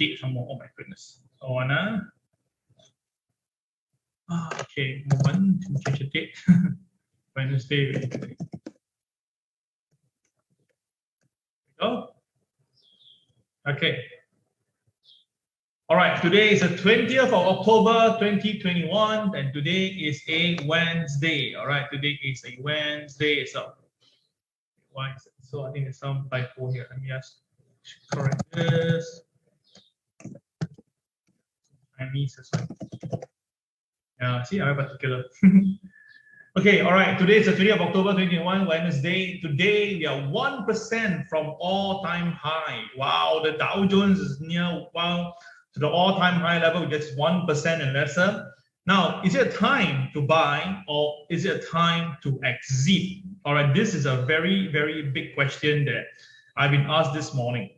date some more. Oh my goodness. Hold on. Okay, moment to change the date. Wednesday. There we go. Okay. All right, today is the 20th of October 2021, and today is a Wednesday. All right, today is a Wednesday. So I think there's some typo here. Let me just correct this. I need this one. Yeah, see, I'm particular. Okay, all right. Today is the 20th of October 2021, Wednesday. Today we are 1% from all-time high. Wow, the Dow Jones is near to the all-time high level, just 1% and lesser. Now, is it time to buy or is it time to exit? All right, this is a very, very big question that I've been asked this morning.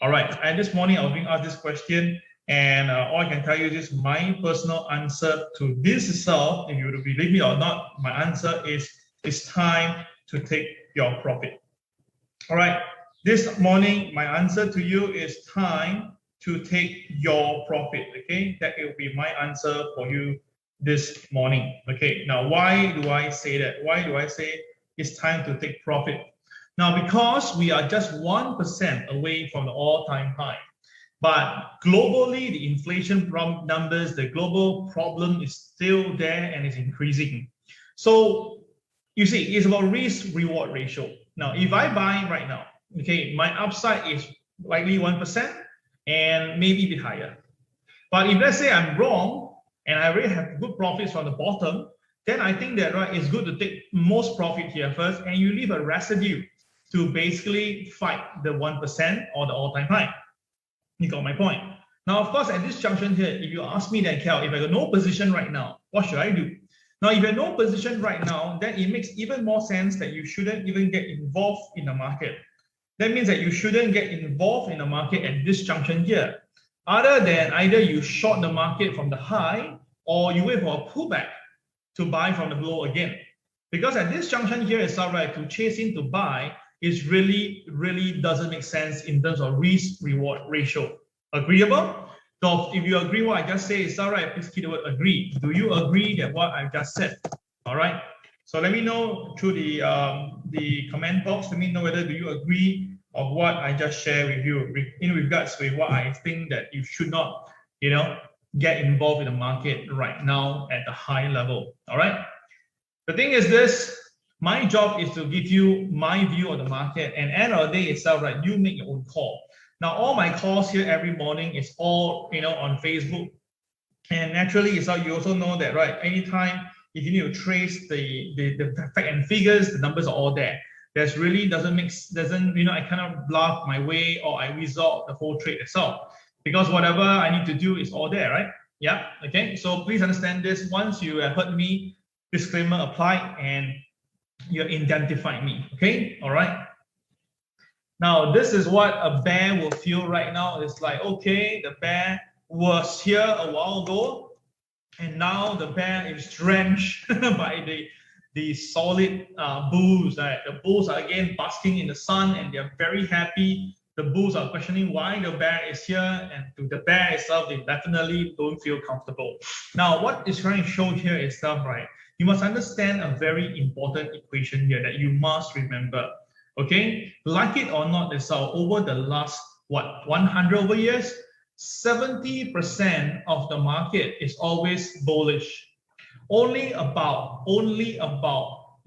All right, and this morning I was being asked this question, and all I can tell you is my personal answer to this itself, if you would believe me or not, my answer is it's time to take your profit. All right, this morning my answer to you is time to take your profit. Okay, that will be my answer for you this morning. Okay, now why do I say that? Why do I say it's time to take profit? Now, because we are just 1% away from the all-time high, but globally the inflation numbers, the global problem is still there and is increasing. So you see, it's about risk-reward ratio. Now, if I buy right now, okay, my upside is likely 1%. And maybe a bit higher. But if let's say I'm wrong and I already have good profits from the bottom, then I think that it's good to take most profit here first, and you leave a residue to basically fight the 1% or the all-time high. You got my point. Now, of course, at this junction here, if you ask me that, Cal, if I got no position right now, what should I do? Now, if you have no position right now, then it makes even more sense that you shouldn't even get involved in the market. That means that you shouldn't get involved in the market at this junction here, other than either you short the market from the high or you wait for a pullback to buy from the low again. Because at this junction here itself, right, to chase in to buy is really doesn't make sense in terms of risk-reward ratio. Agreeable? So if you agree what I just said, it's all right, please keep the word agree. Do you agree that what I just said? All right. So let me know through the comment box. Let me know whether do you agree of what I just shared with you in regards with what I think that you should not, get involved in the market right now at the high level. All right. The thing is this: my job is to give you my view of the market, and end of the day itself, right? You make your own call. Now, all my calls here every morning is all on Facebook, and naturally, so you also know that, right? Anytime if you need to trace the fact and figures, the numbers are all there. There's really I cannot bluff my way or I resolve the whole trade itself, because whatever I need to do is all there, right? Yeah. Okay. So please understand this. Once you have heard me, disclaimer apply, and you identify me. Okay. All right. Now, this is what a bear will feel right now. It's like, okay, the bear was here a while ago, and now the bear is drenched by the solid bulls. Right? The bulls are again basking in the sun, and they're very happy. The bulls are questioning why the bear is here, and to the bear itself, they definitely don't feel comfortable. Now, what is trying to show here is stuff, right? You must understand a very important equation here that you must remember. Okay, like it or not, itself, over the last 100 over years, 70% of the market is always bullish. Only about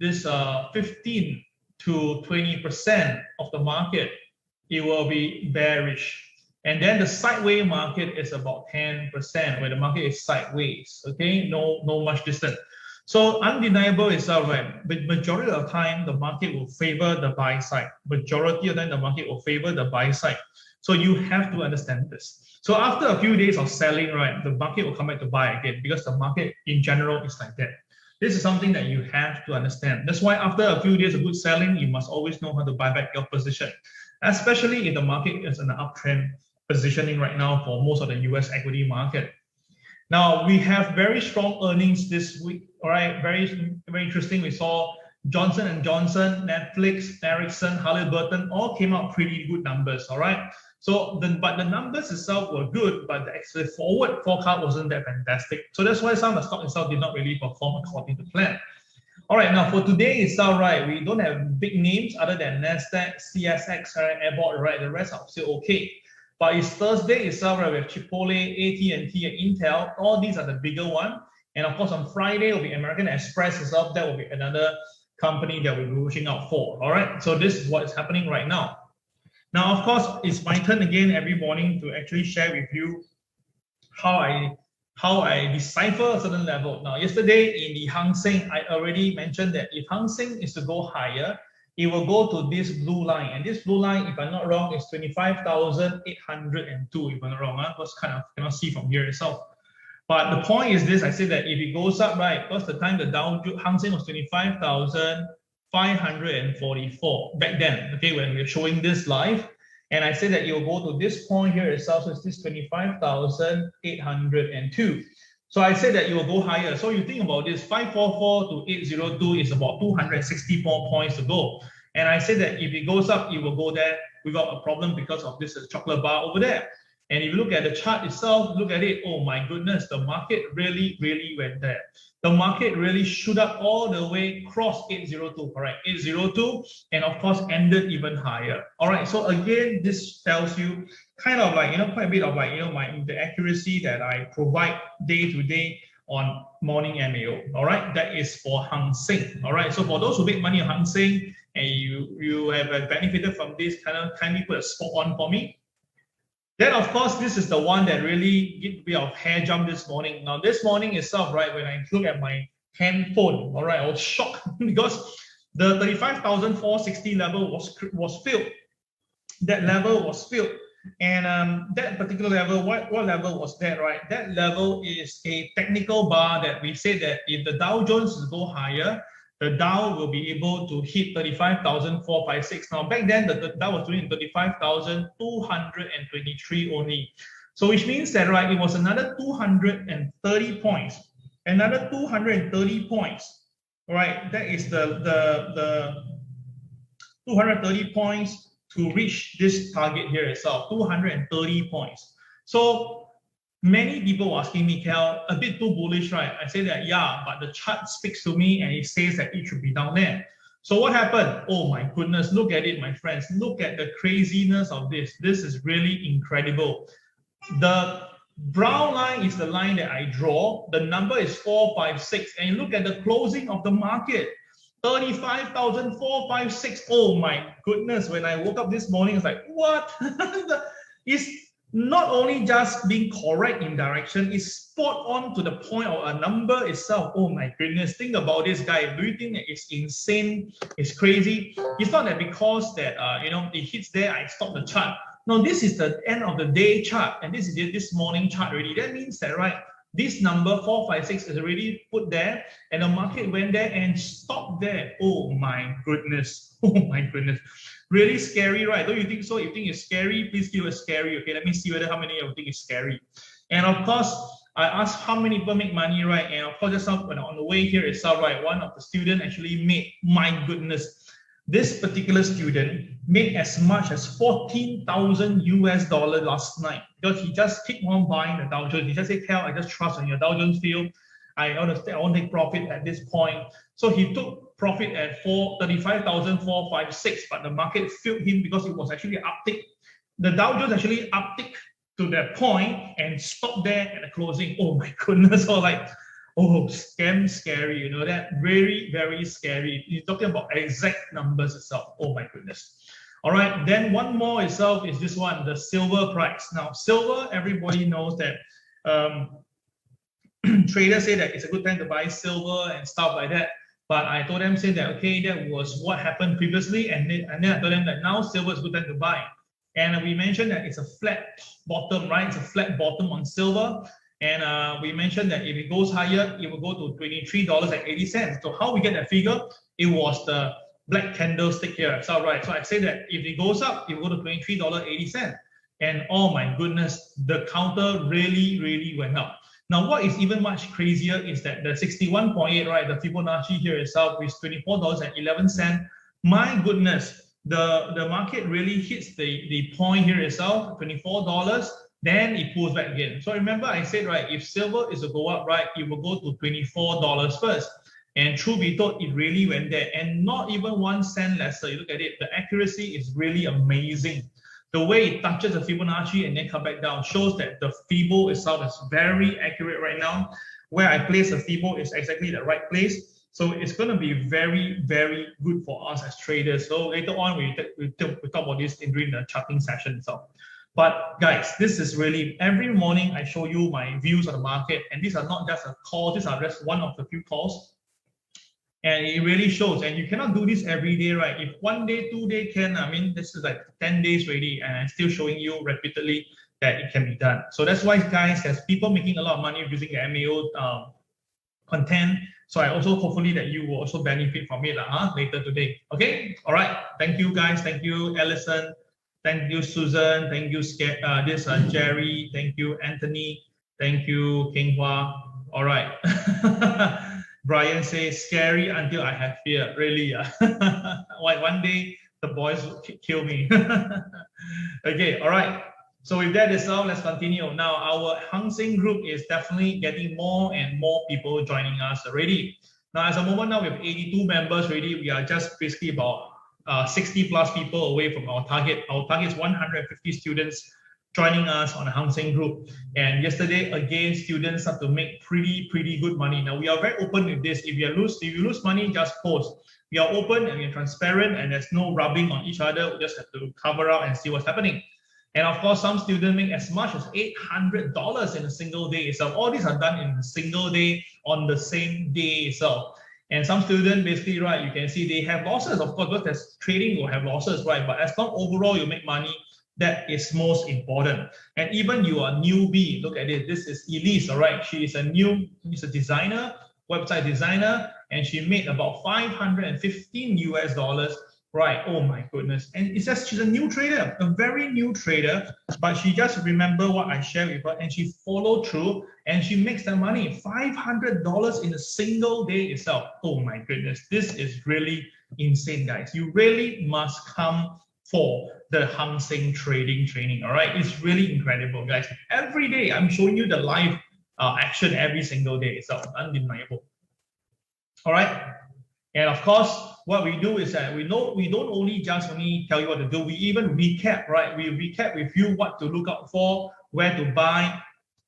this 15 to 20% of the market, it will be bearish. And then the sideways market is about 10%, where the market is sideways. Okay, no much distance. So undeniable is right. But majority of the time, the market will favor the buy side. Majority of the time, the market will favor the buy side. So you have to understand this. So after a few days of selling, right, the market will come back to buy again, because the market in general is like that. This is something that you have to understand. That's why after a few days of good selling, you must always know how to buy back your position, especially if the market is in an uptrend positioning right now for most of the US equity market. Now, we have very strong earnings this week. All right, very interesting. We saw Johnson & Johnson, Netflix, Ericsson, Halliburton all came out pretty good numbers. All right. So but the numbers itself were good, but the forward forecast wasn't that fantastic. So that's why some of the stock itself did not really perform according to plan. All right, now for today itself, right, we don't have big names other than NASDAQ, CSX, Airport, right? The rest are still okay. But it's Thursday itself, right? We have Chipotle, AT&T, and Intel. All these are the bigger one. And of course, on Friday will be American Express itself. That will be another company that we'll be watching out for. All right, so this is what is happening right now. Now, of course, it's my turn again every morning to actually share with you how I decipher a certain level. Now, yesterday in the Hang Seng, I already mentioned that if Hang Seng is to go higher, it will go to this blue line. And this blue line, if I'm not wrong, is 25,802, if I'm not wrong. Because kind of cannot see from here itself. But the point is this, I said that if it goes up, right, because the time the Hang Seng was 25,544 back then, okay, when we were showing this live. And I said that it will go to this point here itself, so it's this 25,802. So I said that it will go higher. So you think about this, 544 to 802 is about 264 points to go. And I said that if it goes up, it will go there without a problem because of this chocolate bar over there. And if you look at the chart itself, look at it, oh my goodness, the market really, really went there. The market really shoot up all the way across 802, correct? 802, and of course ended even higher. All right, so again, this tells you kind of like, quite a bit of like, the accuracy that I provide day to day on morning MAO. All right, that is for Hang Seng. All right, so for those who make money on Hang Seng and you have benefited from this, kindly put a spot on for me. Then, of course, this is the one that really gave a bit of hair jump this morning. Now, this morning itself, right, when I look at my handphone, all right, I was shocked because the 35,460 level was filled. That level was filled. And that particular level, what level was that, right? That level is a technical bar that we say that if the Dow Jones go higher, the Dow will be able to hit 35,456. Now, back then, the Dow was doing 35,223 only. So, which means that, right, it was another 230 points. Another 230 points, right? That is the 230 points to reach this target here itself, 230 points. So, many people were asking me, Kel, a bit too bullish, right? I say that, yeah, but the chart speaks to me and it says that it should be down there. So what happened? Oh my goodness, look at it, my friends. Look at the craziness of this. This is really incredible. The brown line is the line that I draw. The number is 456. And look at the closing of the market. 35,456. Oh my goodness. When I woke up this morning, I was like, what? It's not only just being correct in direction, it's spot on to the point of a number itself. Oh my goodness, think about this guy. Do you think that it's insane? It's crazy? It's not that because that, it hits there, I stop the chart. No, this is the end of the day chart, and this is this morning chart already. That means that, right, this number 456 is already put there, and the market went there and stopped there. Oh my goodness. Oh my goodness. Really scary, right? Don't you think so? If you think it's scary, please give us scary. Okay, let me see whether how many of you think it's scary. And of course, I asked how many people make money, right? And of course, just when on the way here itself, right, one of the students actually made, my goodness, this particular student made as much as $14,000 US last night because he just keep on buying the Dow Jones. He just said, Cal, I just trust on your Dow Jones field. I want to take profit at this point. So he took profit at 35,456, but the market filled him because it was actually an uptick. The Dow Jones actually uptick to that point and stopped there at the closing. Oh my goodness! So like, oh, scary. That very, very scary. You're talking about exact numbers itself. Oh my goodness. All right. Then one more itself is this one, the silver price. Now, silver, everybody knows that. Traders say that it's a good time to buy silver and stuff like that. But I told them, say that, okay, that was what happened previously. And then I told them that now silver is a good time to buy. And we mentioned that it's a flat bottom, right? It's a flat bottom on silver. And we mentioned that if it goes higher, it will go to $23.80. So how we get that figure? It was the black candlestick here. So, right. So I say that if it goes up, it will go to $23.80. And oh my goodness, the counter really, really went up. Now, what is even much crazier is that the 61.8, right, the Fibonacci here itself is $24.11. My goodness, the market really hits the point here itself, $24, then it pulls back again. So remember I said, right, if silver is to go up, right, it will go to $24 first. And truth be told, it really went there, and not even 1 cent lesser. You look at it, the accuracy is really amazing. The way it touches the Fibonacci and then come back down shows that the Fibo itself is very accurate right now. Where I place the Fibo is exactly the right place. So it's going to be very, very good for us as traders. So later on, we talk about this during the charting session itself. But guys, this is really, every morning I show you my views on the market, and these are not just a call, these are just one of the few calls. And it really shows, and you cannot do this every day, right? If 1 day, 2 day can, I mean, this is like 10 days already, and I'm still showing you repeatedly that it can be done. So that's why, guys, there's people making a lot of money using the MAO content. So I also hopefully that you will also benefit from it later today. Okay, all right. Thank you, guys. Thank you, Ellison. Thank you, Susan. Thank you, Jerry. Thank you, Anthony. Thank you, King Hua. All right. Brian says, scary until I have fear. Really? One day the boys will kill me. Okay, all right. So with that itself, let's continue. Now, our Hang Seng group is definitely getting more and more people joining us already. Now, as a moment now, we have 82 members already. We are just basically about 60 plus people away from our target. Our target is 150 students joining us on the Hang Seng group. And yesterday, again, students start to make pretty good money. Now, we are very open with this. If you lose money, just post. We are open and we are transparent, and there's no rubbing on each other. We just have to cover up and see what's happening. And of course, some students make as much as $800 in a single day. So all these are done in a single day on the same day itself. And some students basically, right, you can see they have losses. Of course, because there's trading will have losses, right? But as long overall you make money, that is most important. And even you are newbie, look at it. This is Elise, all right? She is she's a designer, website designer, and she made about $515 US. Right, oh my goodness. And it says she's a new trader, a very new trader, but she just remember what I shared with her and she followed through and she makes that money, $500 in a single day itself. Oh my goodness, this is really insane, guys. You really must come for the Hang Seng trading training, all right? It's really incredible, guys. Every day, I'm showing you the live action every single day itself, undeniable. All right? And of course, what we do is that we don't only tell you what to do, we even recap, right? We recap with you what to look out for, where to buy.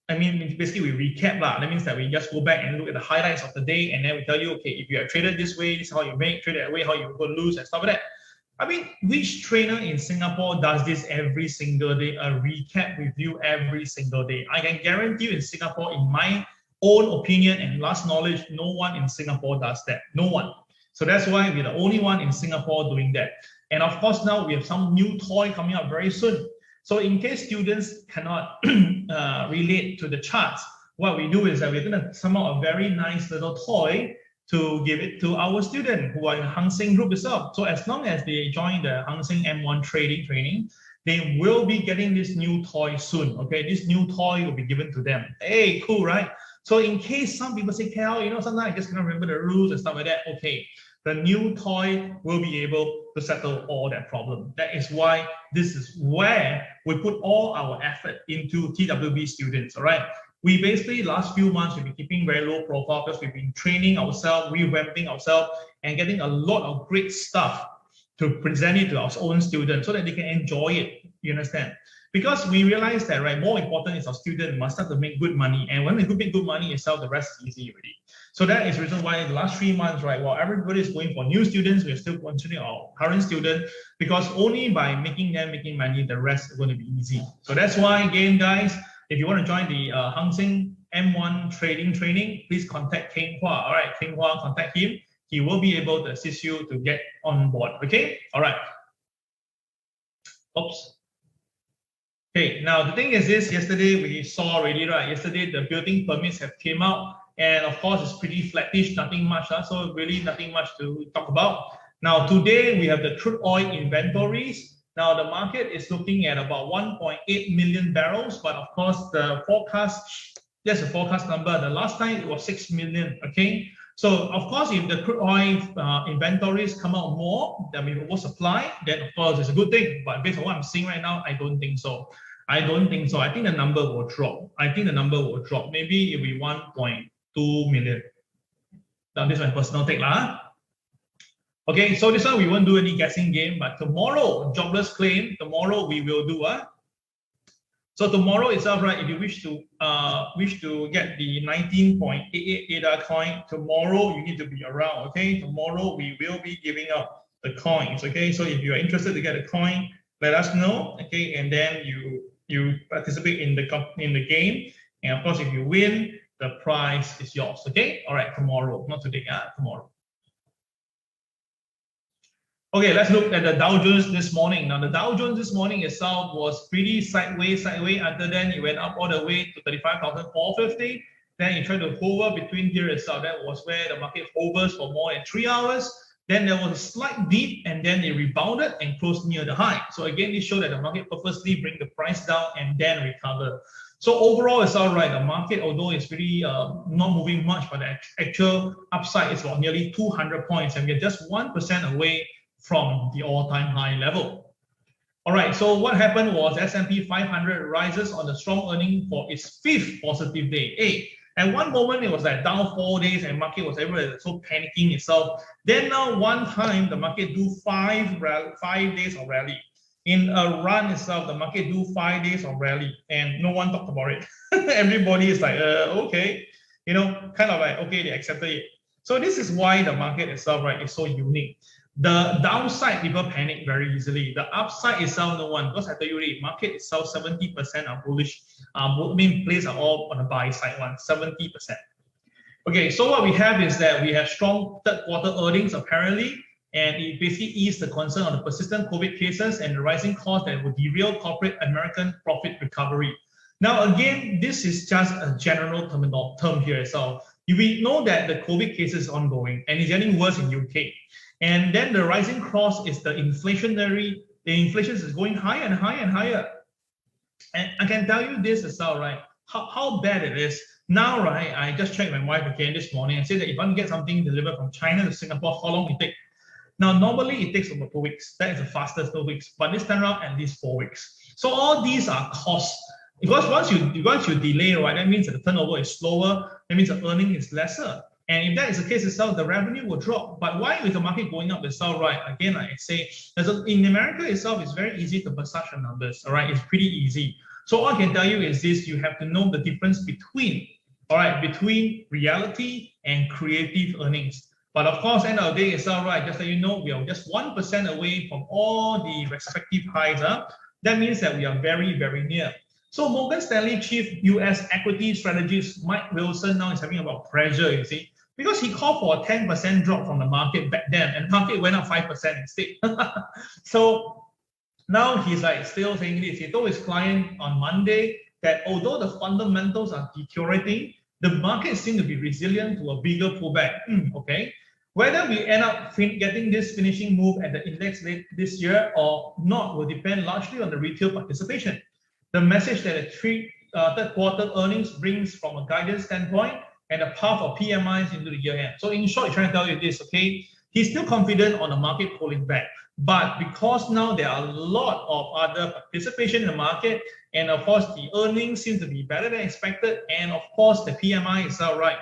I mean, basically we recap. That means that we just go back and look at the highlights of the day, and then we tell you, okay, if you have traded this way, this is how you make, trade that way, how you're going to lose and stuff like that. I mean, which trainer in Singapore does this every single day, a recap with you every single day? I can guarantee you in Singapore, in my own opinion and last knowledge, no one in Singapore does that. No one. So that's why we're the only one in Singapore doing that. And of course, now we have some new toy coming up very soon. So in case students cannot relate to the charts, what we do is that we're going to sum up a very nice little toy to give it to our students who are in Hang Seng group itself. So as long as they join the Hang Seng M1 trading training, they will be getting this new toy soon. Okay, this new toy will be given to them. Hey, cool, right? So in case some people say, Cal, you know, sometimes I just cannot remember the rules and stuff like that. Okay, the new toy will be able to settle all that problem. That is why this is where we put all our effort into TWB students, all right? We basically, last few months, we've been keeping very low profile because we've been training ourselves, revamping ourselves, and getting a lot of great stuff to present it to our own students so that they can enjoy it, you understand? Because we realize that, right, more important is our student must start to make good money. And when they make good money itself, the rest is easy already. So that is the reason why the last 3 months, right, while everybody is going for new students, we're still continuing our current students, because only by making money, the rest is going to be easy. So that's why, again, guys, if you want to join the Hang Seng M1 trading training, please contact King Hua. All right, King Hua, contact him. He will be able to assist you to get on board. Okay, all right. Oops. Okay, now the thing is this, yesterday we saw already, right? Yesterday the building permits have came out, and of course it's pretty flattish, nothing much, so really nothing much to talk about. Now today we have the crude oil inventories. Now the market is looking at about 1.8 million barrels, but of course the forecast, there's a forecast number. The last time it was 6 million, okay? So of course, if the crude oil inventories come out more than we oversupply, then of course it's a good thing. But based on what I'm seeing right now, I don't think so. I don't think so. I think the number will drop. I think the number will drop. Maybe it'll be 1.2 million. Now this is my personal take lah. Okay, so this one we won't do any guessing game, but tomorrow, jobless claim, tomorrow we will do so tomorrow itself, right, if you wish to get the 19.88 ADA coin, tomorrow you need to be around, okay? Tomorrow we will be giving out the coins, okay? So if you are interested to get a coin, let us know, okay? And then you participate in the game, and of course if you win, the prize is yours, okay? All right, tomorrow, not today, tomorrow. Okay, let's look at the Dow Jones this morning. Now, the Dow Jones this morning itself was pretty sideways. Until then, it went up all the way to 35,450. Then it tried to hover between here itself. That was where the market hovers for more than 3 hours. Then there was a slight dip, and then it rebounded and closed near the high. So again, this showed that the market purposely bring the price down and then recover. So overall, it's all right. The market, although it's really not moving much, but the actual upside is about nearly 200 points, and we're just 1% away from the all-time high level. All right, so what happened was S&P 500 rises on the strong earning for its 5th positive day. Hey, at one moment it was like down 4 days and market was everywhere so panicking itself. Then now one time the market do 5 days of rally. In a run itself, the market do 5 days of rally and no one talked about it. Everybody is like, okay, you know, kind of like, okay, they accepted it. So this is why the market itself, right, is so unique. The downside, people panic very easily. The upside itself, no one, because I tell you already, market itself, 70% are bullish. Main plays are all on the buy side one, 70%. Okay, so what we have is that we have strong third quarter earnings apparently, and it basically eased the concern on the persistent COVID cases and the rising costs that would derail corporate American profit recovery. Now, again, this is just a general term here. So we know that the COVID case is ongoing and it's getting worse in UK. And then the rising cost is the inflation is going higher and higher and higher. And I can tell you this as well, right? How bad it is. Now, right, I just checked my wife again this morning and said that if I want to get something delivered from China to Singapore, how long it takes? Now, normally it takes about 2 weeks. That is the fastest 2 weeks. But this time around, at least 4 weeks. So all these are costs. Because once you delay, right, that means that the turnover is slower. That means the earning is lesser. And if that is the case itself, the revenue will drop. But why is the market going up itself, right? Again, like I say, in America itself, it's very easy to massage the numbers, all right? It's pretty easy. So all I can tell you is this, you have to know the difference between, all right, between reality and creative earnings. But of course, end of the day itself, right, just so you know, we are just 1% away from all the respective highs. That means that we are very, very near. So Morgan Stanley chief US equity strategist Mike Wilson now is having about pressure, you see, because he called for a 10% drop from the market back then, and the market went up 5% instead. So now he's like still saying this. He told his client on Monday that although the fundamentals are deteriorating, the market seems to be resilient to a bigger pullback. Okay, whether we end up getting this finishing move at the index late this year or not will depend largely on the retail participation. The message that the third quarter earnings brings from a guidance standpoint and the path of PMIs into the year end. So in short, he's trying to tell you this, okay? He's still confident on the market pulling back. But because now there are a lot of other participation in the market, and of course the earnings seem to be better than expected, and of course the PMI is right,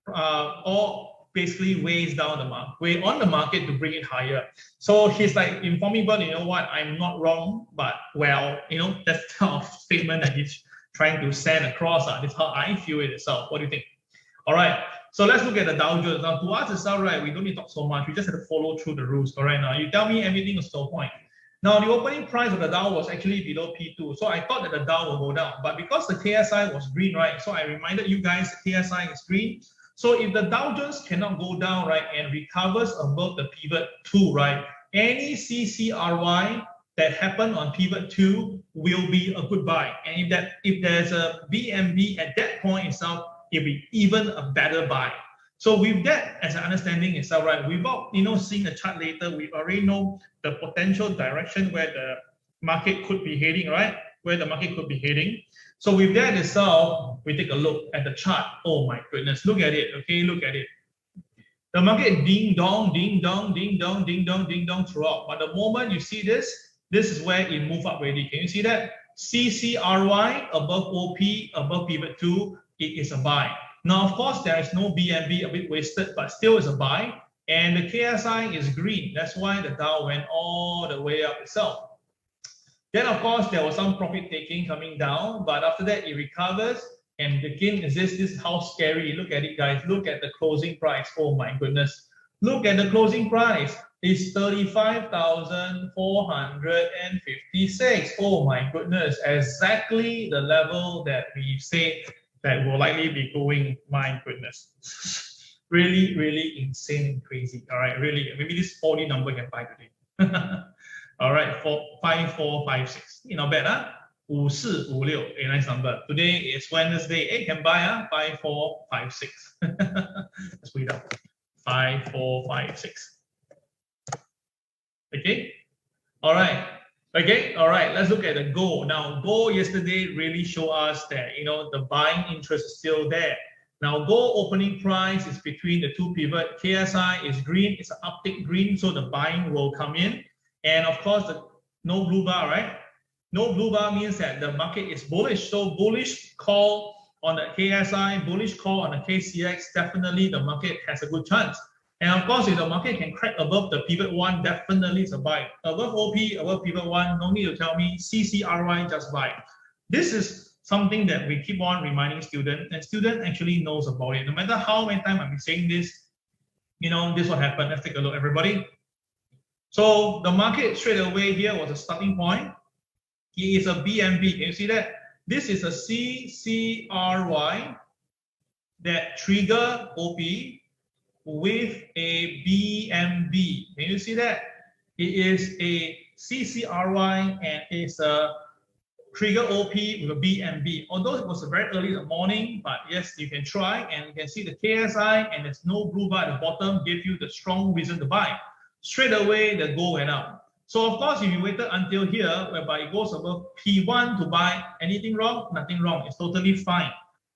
all basically weighs down the market, weigh on the market to bring it higher. So he's like informing, but you know what, I'm not wrong, but well, you know, that's the kind of statement that he's trying to send across. That's how I feel it itself. What do you think? All right, so let's look at the Dow Jones. Now, to us, it's all right. We don't need to talk so much. We just have to follow through the rules. All right, now you tell me everything is to a point. Now, the opening price of the Dow was actually below P2, so I thought that the Dow will go down. But because the KSI was green, right? So I reminded you guys the KSI is green. So if the Dow Jones cannot go down, right, and recovers above the pivot 2, right, any CCRY that happened on pivot 2 will be a good buy. And if there's a BMB at that point itself, it'll be even a better buy. So with that as an understanding itself, right, without seeing the chart later, we already know the potential direction where the market could be heading, right? Where the market could be heading. So with that itself, we take a look at the chart. Oh my goodness, look at it. Okay, look at it. The market ding dong, ding dong, ding dong, ding dong, ding dong throughout. But the moment you see this, this is where it move up already. Can you see that? CCRY above OP, above pivot 2, it is a buy. Now, of course, there is no BNB, a bit wasted, but still is a buy. And the KSI is green. That's why the Dow went all the way up itself. Then, of course, there was some profit taking coming down, but after that, it recovers. And again, this is how scary. Look at it, guys. Look at the closing price. Oh my goodness. Look at the closing price. It's 35,456. Oh my goodness. Exactly the level that we say that will likely be going. My goodness. Really, really insane and crazy. All right, really. Maybe this 40 number can buy today. All right, 5456. You know, better. 5456, a nice number. Today is Wednesday. Hey, can buy 5456. Let's put it up. 5456. Okay. All right. Okay. All right. Let's look at the gold. Now, gold yesterday really showed us that the buying interest is still there. Now, gold opening price is between the two pivot. KSI is green. It's an uptick green, so the buying will come in. And of course, no blue bar, right? No blue bar means that the market is bullish. So bullish call on the KSI, bullish call on the KCX, definitely the market has a good chance. And of course, if the market can crack above the pivot 1, definitely it's a buy. Above OP, above pivot 1, no need to tell me, CCRY, just buy. This is something that we keep on reminding students, and student actually knows about it. No matter how many times I've been saying this, this what happened. Let's take a look, everybody. So the market straight away here was a starting point. Here is a BNB. Can you see that? This is a CCRY that trigger OP with a BNB. Can you see that? It is a CCRY and it's a trigger OP with a BNB. Although it was very early in the morning, but yes, you can try, and you can see the KSI and there's no blue bar at the bottom, give you the strong reason to buy. Straight away, the gold went up. So of course, if you waited until here, whereby it goes above P1 to buy, anything wrong? Nothing wrong. It's totally fine.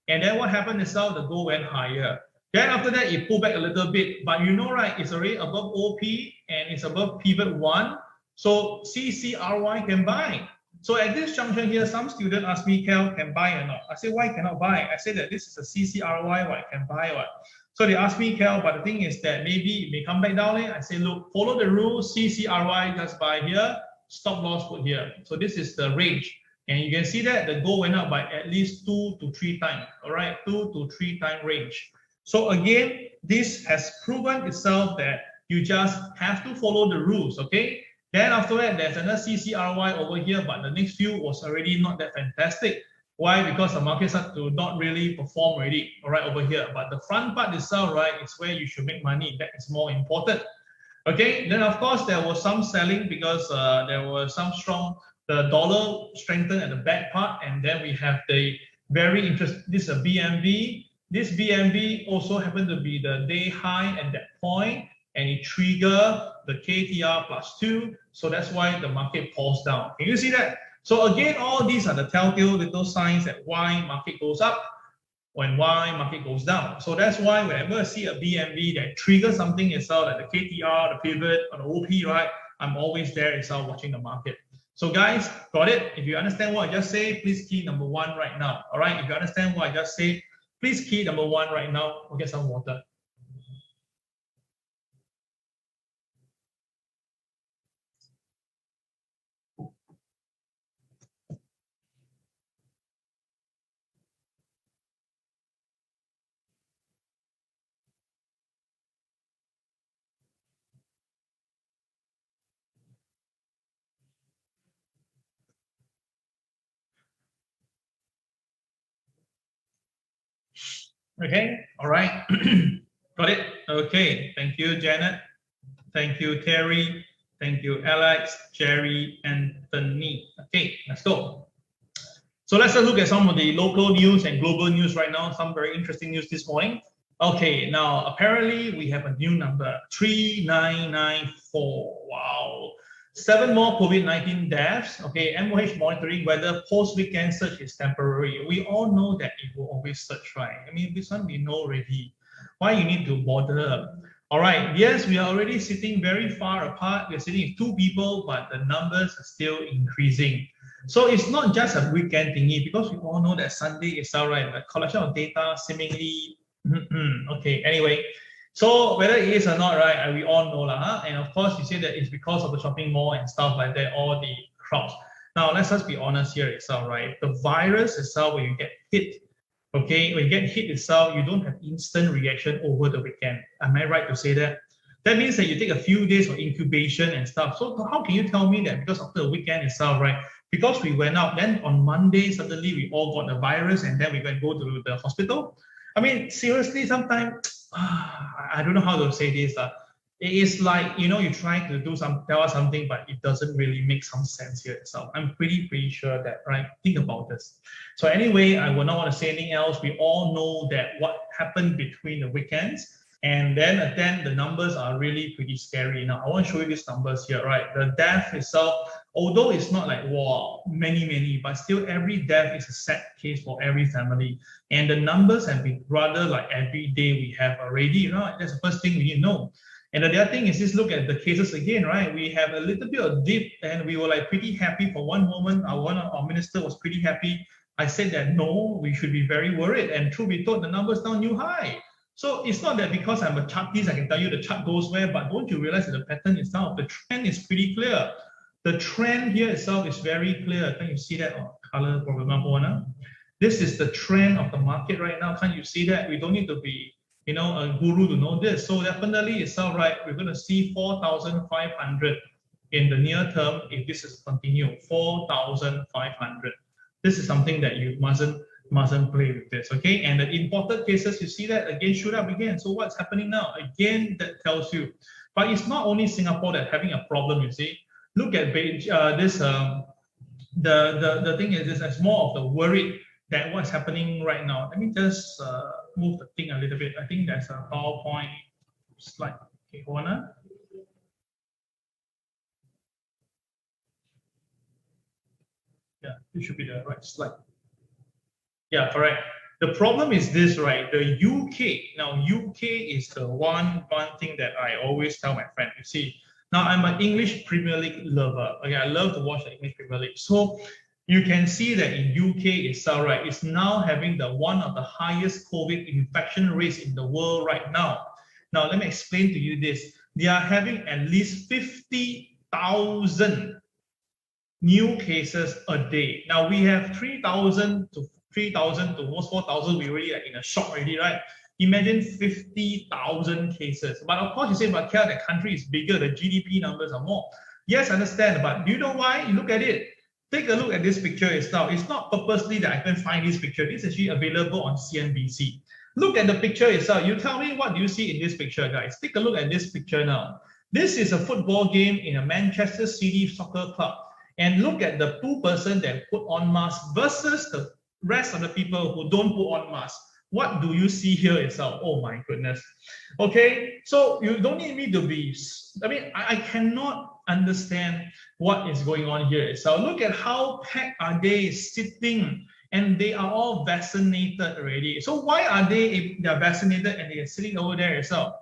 And then what happened is the gold went higher. Then after that, it pulled back a little bit. But right, it's already above OP and it's above pivot 1. So CCRY can buy. So at this junction here, some student ask me, Kel, can buy or not? I say, why cannot buy? I say that this is a CCRY, what can buy what? So they ask me, Kel, but the thing is that maybe it may come back down. I say, look, follow the rules, CCRY, just buy here, stop loss put here. So this is the range. And you can see that the gold went up by at least 2 to 3 times, all right, 2 to 3 time range. So again, this has proven itself that you just have to follow the rules, okay? Then after that, there's another CCRY over here, but the next few was already not that fantastic. Why? Because the market started to not really perform already, all right, over here. But the front part itself, right, is where you should make money. That is more important. Okay, then of course, there was some selling because there was some strong, the dollar strengthened at the back part. And then we have the very interesting, this is a BNB. This BNB also happened to be the day high at that point, and it triggered the KTR +2. So that's why the market paused down. Can you see that? So again, all these are the telltale little signs that why market goes up when why market goes down. So that's why whenever I see a BNB that triggers something itself, like the KTR, the pivot, or the OP, right, I'm always there itself watching the market. So guys, got it? If you understand what I just say, please key number 1 right now. All right, if you understand what I just say, please key number 1 right now. We'll get some water. Okay, all right. Got it? Okay, thank you, Janet. Thank you, Terry. Thank you, Alex, Jerry, Anthony. Okay, let's go. So let's look at some of the local news and global news right now. Some very interesting news this morning. Okay, now apparently we have a new number, 3994. Wow. 7 more COVID-19 deaths. Okay, MOH monitoring whether post-weekend surge is temporary. We all know that it will always surge, right? I mean, this one we know already. Why you need to bother? All right, yes, we are already sitting very far apart. We're sitting with 2 people, but the numbers are still increasing. So it's not just a weekend thingy, because we all know that Sunday is all right. The collection of data seemingly, okay, anyway. So whether it is or not, right, we all know lah. And of course, you say that it's because of the shopping mall and stuff like that, all the crowds. Now, let's just be honest here itself, right? The virus itself, when you get hit, okay, when you get hit itself, you don't have instant reaction over the weekend. Am I right to say that? That means that you take a few days of incubation and stuff. So how can you tell me that? Because after the weekend itself, right? Because we went out, then on Monday, suddenly we all got the virus and then we went go to the hospital. I mean, seriously, sometimes, I don't know how to say this. It is like, you know, you try to tell us something, but it doesn't really make some sense here itself. I'm pretty sure that, right? Think about this. So anyway, I will not want to say anything else. We all know that what happened between the weekends, and then the numbers are really pretty scary. Now, I want to show you these numbers here, right? The death itself, although it's not like, wow, many, but still every death is a sad case for every family. And the numbers have been rather like every day we have already, you know, that's the first thing we need to know. And the other thing is just look at the cases again, right? We have a little bit of dip and we were like pretty happy for one moment. Our minister was pretty happy. I said that no, we should be very worried. And truth be told, the numbers now new high. So it's not that because I'm a chartist, I can tell you the chart goes where, but don't you realize that the pattern itself, the trend is pretty clear. The trend here itself is very clear. Can you see that on color program? This is the trend of the market right now. Can you see that? We don't need to be, you know, a guru to know this. So definitely it's all right. We're going to see 4,500 in the near term if this is continue. 4,500. This is something that you mustn't play with this, okay? And the imported cases, you see that again shoot up again. So what's happening now? Again, that tells you. But it's not only Singapore that's having a problem. You see, look at this. The thing is, it's more of the worried that what's happening right now. Let me just move the thing a little bit. I think there's a PowerPoint slide. Okay, hold on. Yeah, it should be the right slide. Yeah, correct. The problem is this, right? The UK. Now, UK is the one thing that I always tell my friend. You see, now I'm an English Premier League lover. Okay, I love to watch the English Premier League. So you can see that in UK itself, right, it's now having one of the highest COVID infection rates in the world right now. Now, let me explain to you this. They are having at least 50,000 new cases a day. Now, we have 3,000 to almost 4,000. We already like in a shock already, right? Imagine 50,000 cases. But of course, you say, but Kia, the country is bigger. The GDP numbers are more. Yes, I understand. But do you know why? You look at it. Take a look at this picture itself. It's not purposely that I can find this picture. It's actually available on CNBC. Look at the picture itself. You tell me, what do you see in this picture, guys? Take a look at this picture now. This is a football game in a Manchester City soccer club. And look at the 2% that put on masks versus the rest of the people who don't put on masks. What do you see here itself? Oh my goodness. Okay, so you don't need me to be, I mean, I cannot understand what is going on here. So look at how packed are they sitting, and they are all vaccinated already. So why are they're vaccinated and they're sitting over there itself?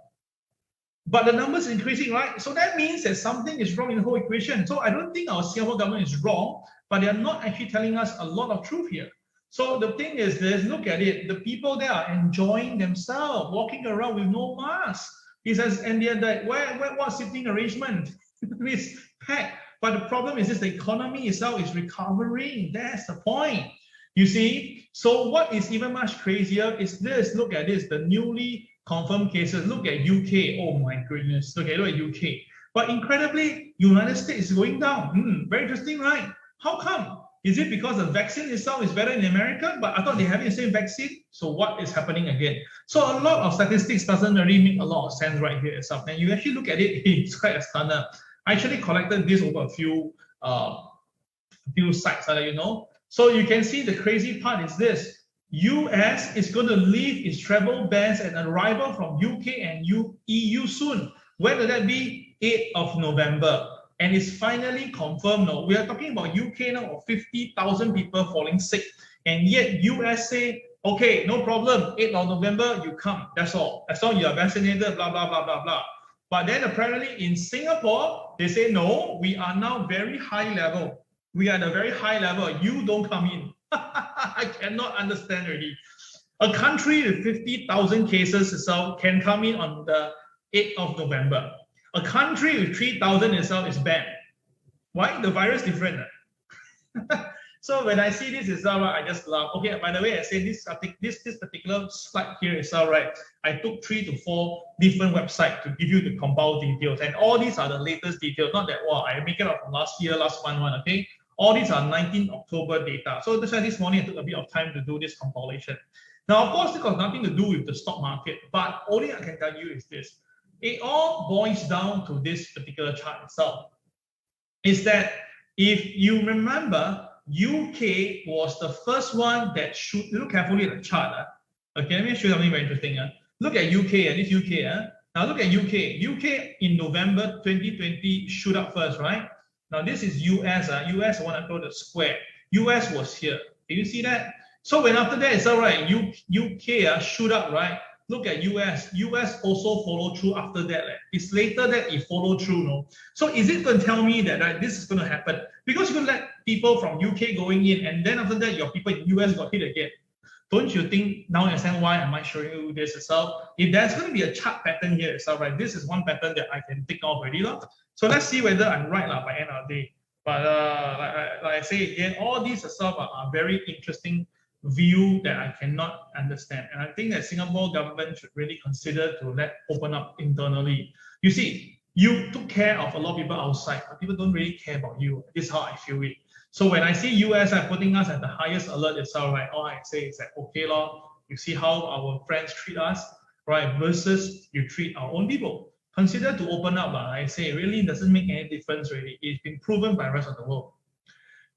But the numbers increasing, right? So that means that something is wrong in the whole equation. So I don't think our Singapore government is wrong, but they're not actually telling us a lot of truth here. So the thing is this, look at it. The people there are enjoying themselves, walking around with no mask. He says, and they're like, what sitting arrangement? It's packed. But the problem is this, the economy itself is recovering. That's the point. You see? So what is even much crazier is this. Look at this, the newly confirmed cases. Look at UK. Oh my goodness. Okay, look at UK. But incredibly, United States is going down. Very interesting, right? How come? Is it because the vaccine itself is better in America? But I thought they're having the same vaccine. So what is happening again? So a lot of statistics doesn't really make a lot of sense right here itself. And you actually look at it, it's quite a stunner. I actually collected this over a few sites, you know. So you can see the crazy part is this. US is going to leave its travel bans and arrival from UK and EU soon. When will that be? 8th of November. And it's finally confirmed now. We are talking about UK now of 50,000 people falling sick. And yet USA Okay, no problem. 8th of November, you come. That's all. As long as you are vaccinated, blah, blah, blah, blah, blah. But then apparently in Singapore, they say, no, we are now very high level. We are at a very high level. You don't come in. I cannot understand already. A country with 50,000 cases itself can come in on the 8th of November. A country with 3,000 itself is banned. Why? The virus different. So when I see this itself, I just laugh. Okay, by the way, I say this particular slide here itself, right? I took 3 to 4 different websites to give you the compiled details. And all these are the latest details, not that, wow, I make it up from last month one, okay? All these are 19 October data. So that's why this morning I took a bit of time to do this compilation. Now, of course, this got nothing to do with the stock market, but only I can tell you is this. It all boils down to this particular chart itself. Is that if you remember, UK was the first one that should look carefully at the chart. Okay, let me show you something very interesting. Look at UK, this UK. Now look at UK. UK in November 2020 shoot up first, right? Now this is US. US, I want to call the square. US was here. Can you see that? So when after that, it's all right. UK shoot up, right? Look at US. US also follow through after that. It's later that it followed through, no? So is it going to tell me that this is going to happen? Because you can let people from UK going in, and then after that, your people in US got hit again. Don't you think, now you understand why am I showing you this itself? If there's going to be a chart pattern here itself, right? This is one pattern that I can tick off already. So let's see whether I'm right by end of the day. But like I say again, all these itself are very interesting view that I cannot understand. And I think that Singapore government should really consider to open up internally. You see, you took care of a lot of people outside, but people don't really care about you. This is how I feel it. So when I see US putting us at the highest alert itself, right, all I say is that, okay, Lord, you see how our friends treat us, right, versus you treat our own people. Consider to open up, I say, it really doesn't make any difference, really. It's been proven by the rest of the world.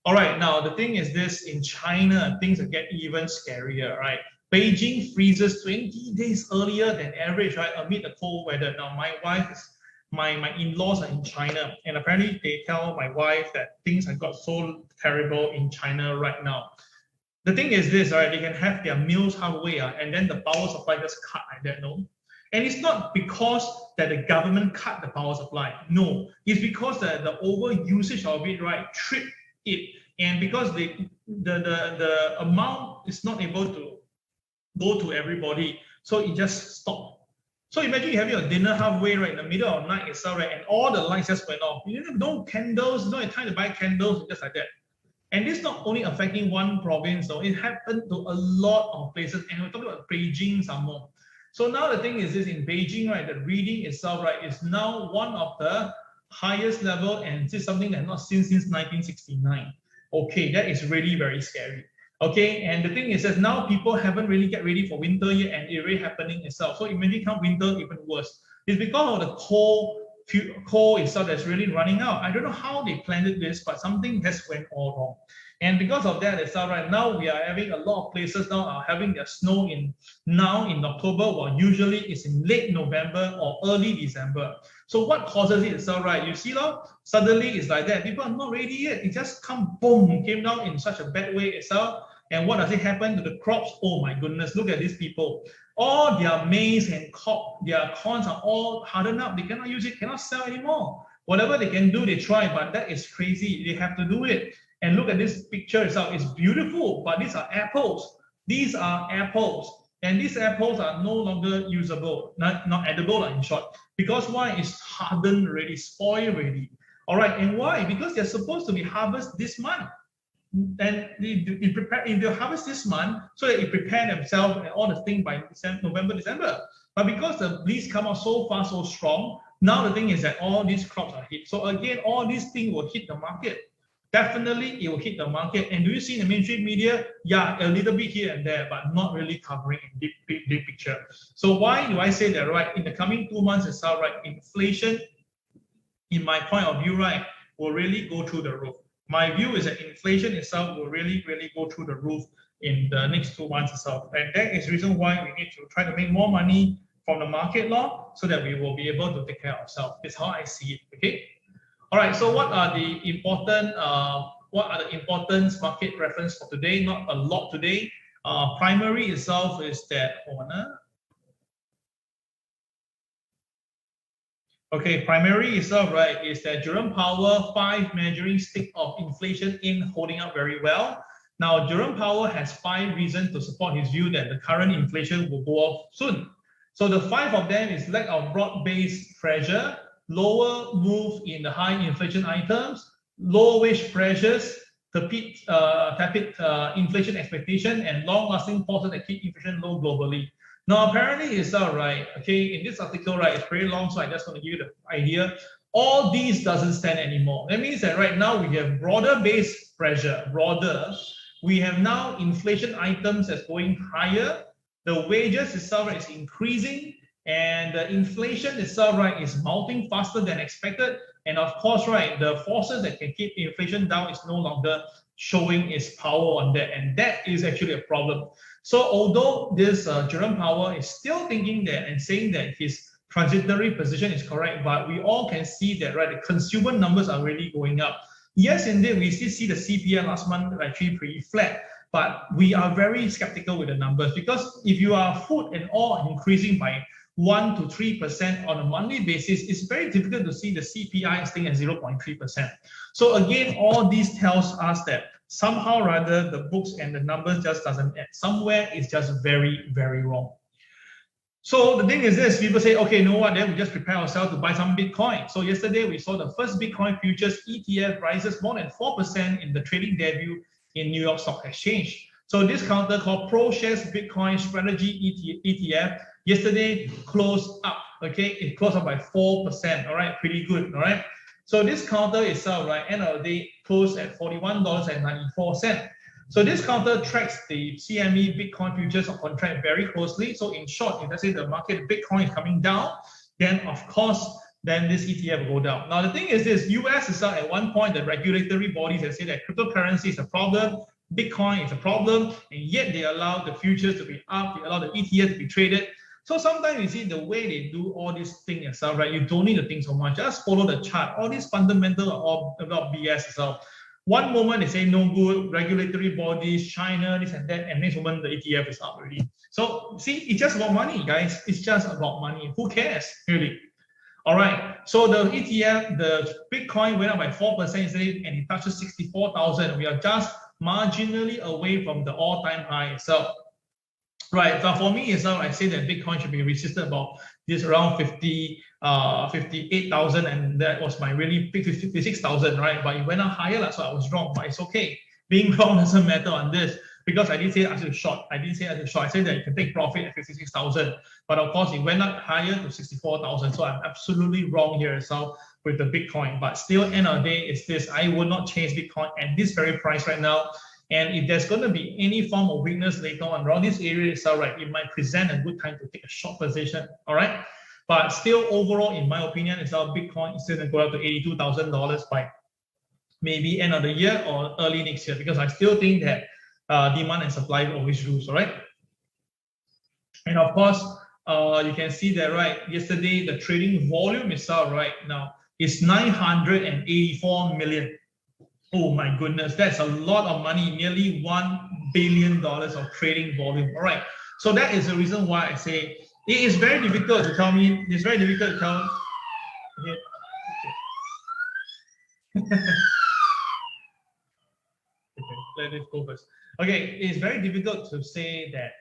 All right, now the thing is this, in China, things get even scarier, right? Beijing freezes 20 days earlier than average, right, amid the cold weather. Now, my wife is, my in-laws are in China, and apparently they tell my wife that things have got so terrible in China right now. The thing is this, right, they can have their meals halfway, and then the power supply just cut like that, no? And it's not because that the government cut the power supply, no. It's because the over usage of it, right, tripped it, and because the amount is not able to go to everybody, so it just stopped. So imagine you having your dinner halfway, right, in the middle of the night itself, right, and all the lights just went off. You have no candles, no time to buy candles, just like that. And this not only affecting one province, though, it happened to a lot of places, and we're talking about Beijing some more. So now the thing is this, in Beijing, right, the reading itself, right, is now one of the highest level, and this is something that not seen since 1969. Okay, that is really very scary. Okay, and the thing is that now people haven't really get ready for winter yet, and it's really happening itself. So imagine come winter, even worse. It's because of the coal itself that's really running out. I don't know how they planned this, but something has went all wrong. And because of that itself, right now we are having a lot of places now are having their snow in October, while usually it's in late November or early December. So what causes it itself, right? You see, suddenly it's like that. People are not ready yet. It just came down in such a bad way itself. And what does it happen to the crops? Oh my goodness, look at these people. All their maize and their corns are all hardened up. They cannot use it, cannot sell anymore. Whatever they can do, they try, but that is crazy. They have to do it. And look at this picture itself. It's beautiful, but these are apples. These are apples. And these apples are no longer usable, not edible in short. Because why? It's hardened already, spoiled already. All right, and why? Because they're supposed to be harvested this month. And if they harvest this month, so that they prepare themselves and all the things by November, December. But because the leaves come out so fast, so strong, now the thing is that all these crops are hit. So again, all these things will hit the market. Definitely, it will hit the market. And do you see in the mainstream media? Yeah, a little bit here and there, but not really covering in big picture. So why do I say that, right? In the coming 2 months itself, right, inflation, in my point of view, right, will really go through the roof. My view is that inflation itself will really go through the roof in the next 2 months itself. And that is the reason why we need to try to make more money from the market so that we will be able to take care of ourselves. That's how I see it, okay? All right, so what are the important market reference for today? Not a lot today. Primary itself is that okay, primary itself, right, is that Jerome Powell 5 measuring stick of inflation in holding up very well. Now, Jerome Powell has 5 reasons to support his view that the current inflation will go off soon. So the 5 of them is lack of broad-based pressure, lower move in the high inflation items, low wage pressures, tepid inflation expectation, and long-lasting forces that keep inflation low globally. Now, apparently it's all right. Okay, in this article, right, it's very long, so I just want to give you the idea. All these doesn't stand anymore. That means that right now we have broader-based pressure, we have now inflation items that's going higher. The wages itself is increasing, and the inflation itself, right, is mounting faster than expected. And of course, right, the forces that can keep inflation down is no longer showing its power on that, and that is actually a problem. So although this Jerome Powell is still thinking that and saying that his transitory position is correct, but we all can see that, right, the consumer numbers are really going up. Yes, indeed, we still see the CPI last month actually pretty flat, but we are very skeptical with the numbers, because if you are food and all increasing by 1 to 3% on a monthly basis, it's very difficult to see the CPI staying at 0.3%. So again, all these tells us that somehow or other the books and the numbers just doesn't add. Somewhere it's just very, very wrong. So the thing is this, people say, okay, you know what, then we just prepare ourselves to buy some Bitcoin. So yesterday we saw the first Bitcoin futures ETF rises more than 4% in the trading debut in New York Stock Exchange. So this counter called ProShares Bitcoin Strategy ETF yesterday closed up, okay? It closed up by 4%, all right? Pretty good, all right? So this counter itself, right, end of the day, closed at $41.94. So this counter tracks the CME Bitcoin futures contract very closely. So in short, if let's say the market Bitcoin is coming down, then of course, then this ETF will go down. Now the thing is this, US is at one point, the regulatory bodies have said that cryptocurrency is a problem, Bitcoin is a problem, and yet they allow the futures to be up, they allow the ETF to be traded. So sometimes you see the way they do all these things itself, right? You don't need to think so much. Just follow the chart. All these fundamentals are all about BS itself. One moment they say no good, regulatory bodies, China, this and that, and next moment the ETF is up already. So see, it's just about money, guys. It's just about money. Who cares, really? All right. So the ETF, the Bitcoin went up by 4% yesterday, and it touches 64,000. We are just marginally away from the all-time high itself. Right, so for me, it's I say that Bitcoin should be resisted about this around 58,000, and that was my really big 56,000, right? But it went up higher, so I was wrong, but it's okay. Being wrong doesn't matter on this, because I didn't say I should short. I didn't say I should short. I said that you can take profit at 56,000, but of course it went up higher to 64,000. So I'm absolutely wrong here itself with the Bitcoin. But still, end of the day, it's this: I will not change Bitcoin at this very price right now. And if there's going to be any form of weakness later on around this area itself, right, it might present a good time to take a short position, all right? But still, overall, in my opinion, it's our Bitcoin is still going to go up to $82,000 by maybe end of the year or early next year, because I still think that demand and supply always rules, all right? And of course, you can see that, right, yesterday, the trading volume itself right now is 984 million. Oh my goodness, that's a lot of money, nearly $1 billion of trading volume. All right, so that is the reason why I say it is very difficult to tell me, it's very difficult to tell. Okay. Okay, let it go first. Okay, it's very difficult to say that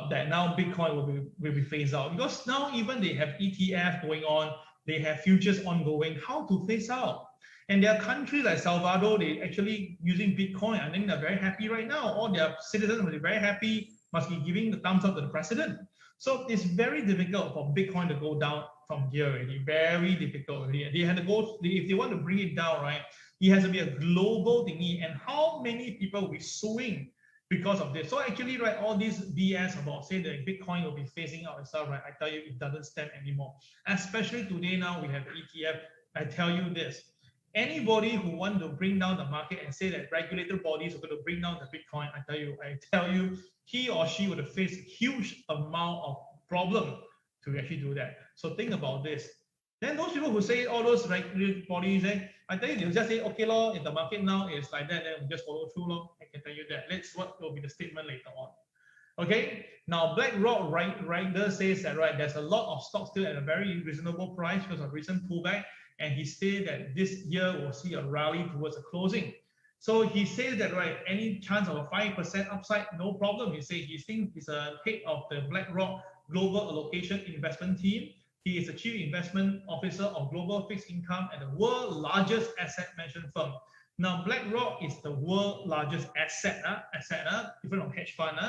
that now Bitcoin will be phased out, because now even they have ETF going on, they have futures ongoing. How to phase out? And there are countries like Salvador, they actually using Bitcoin. I think they're very happy right now. All their citizens will be very happy, must be giving the thumbs up to the president. So it's very difficult for Bitcoin to go down from here already. Very difficult already. They have to go, if they want to bring it down, right, it has to be a global thingy. And how many people will be suing because of this? So actually, right, all these BS about say that Bitcoin will be phasing out itself, right, I tell you, it doesn't stand anymore. Especially today now, we have ETF. I tell you this. Anybody who want to bring down the market and say that regulatory bodies are going to bring down the Bitcoin, I tell you, he or she would face huge amount of problem to actually do that. So think about this. Then those people who say all those regulatory bodies, I tell you, they'll just say, okay, law, if the market now is like that, then we'll just follow through, law. I can tell you that. Let's what will be the statement later on. Okay, now BlackRock Rider says that there's a lot of stocks still at a very reasonable price because of recent pullback, and he said that this year will see a rally towards a closing. So he says that any chance of a 5% upside, no problem. He says he thinks he's a head of the BlackRock Global Allocation Investment Team. He is the Chief Investment Officer of Global Fixed Income at the world's largest asset management firm. Now, BlackRock is the world's largest asset, different from hedge fund.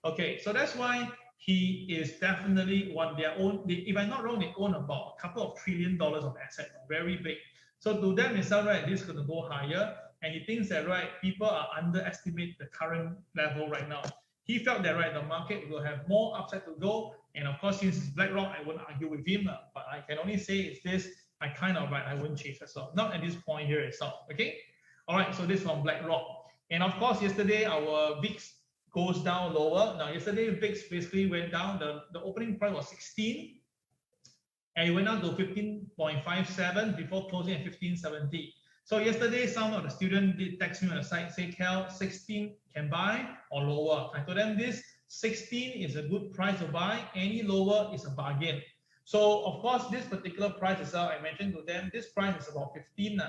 Okay, so that's why he is definitely their own. If I'm not wrong, they own about a couple of $1 trillion of assets, very big. So to them, it's this is going to go higher, and he thinks that people are underestimate the current level right now. He felt that the market will have more upside to go, and of course, since it's BlackRock, I won't argue with him, but I can only say it's this. I kind of I wouldn't chase as well, not at this point here itself. Okay, all right. So this from BlackRock, and of course, yesterday our VIX goes down lower. Now, yesterday, VIX basically went down. The opening price was 16, and it went down to 15.57 before closing at 15.70. So yesterday, some of the students did text me on the site, say, Cal, 16 can buy or lower. I told them this, 16 is a good price to buy. Any lower is a bargain. So, of course, this particular price itself, I mentioned to them, this price is about 15.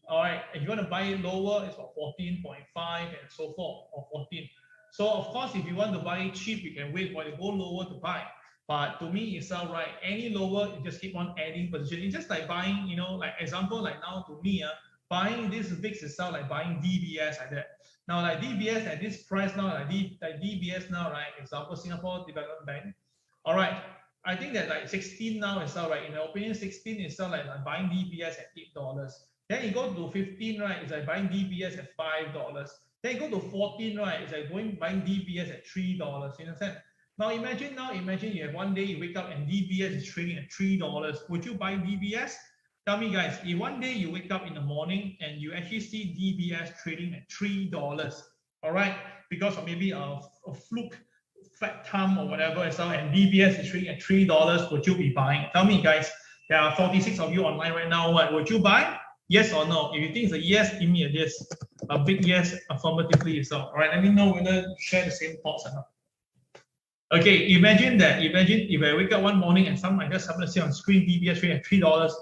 All right, if you want to buy it lower, it's about 14.5 and so forth, or 14. So, of course, if you want to buy it cheap, you can wait for it to go lower to buy. But to me, it's all right. Any lower, you just keep on adding position. It's just like buying, like example, like now to me, buying this VIX itself, like buying DBS like that. Now, like DBS at this price now, like DBS now, example, Singapore Development Bank. All right, I think that like 16 now is all right. In my opinion, 16 is all like buying DBS at $8. Then you go to 15, it's like buying DBS at $5. Then you go to 14, it's like buying DBS at $3. You understand? Now imagine you have one day you wake up and DBS is trading at $3. Would you buy DBS? Tell me, guys, if one day you wake up in the morning and you actually see DBS trading at $3, all right, because of maybe a fluke, flat thumb or whatever, and DBS is trading at $3, would you be buying? Tell me, guys. There are 46 of you online right now. What would you buy? Yes or no? If you think it's a yes, give me a yes. A big yes, affirmatively yourself. All right, let me know whether you share the same thoughts or not. Okay, imagine if I wake up one morning and I just happen to see on screen DBS trading at $3.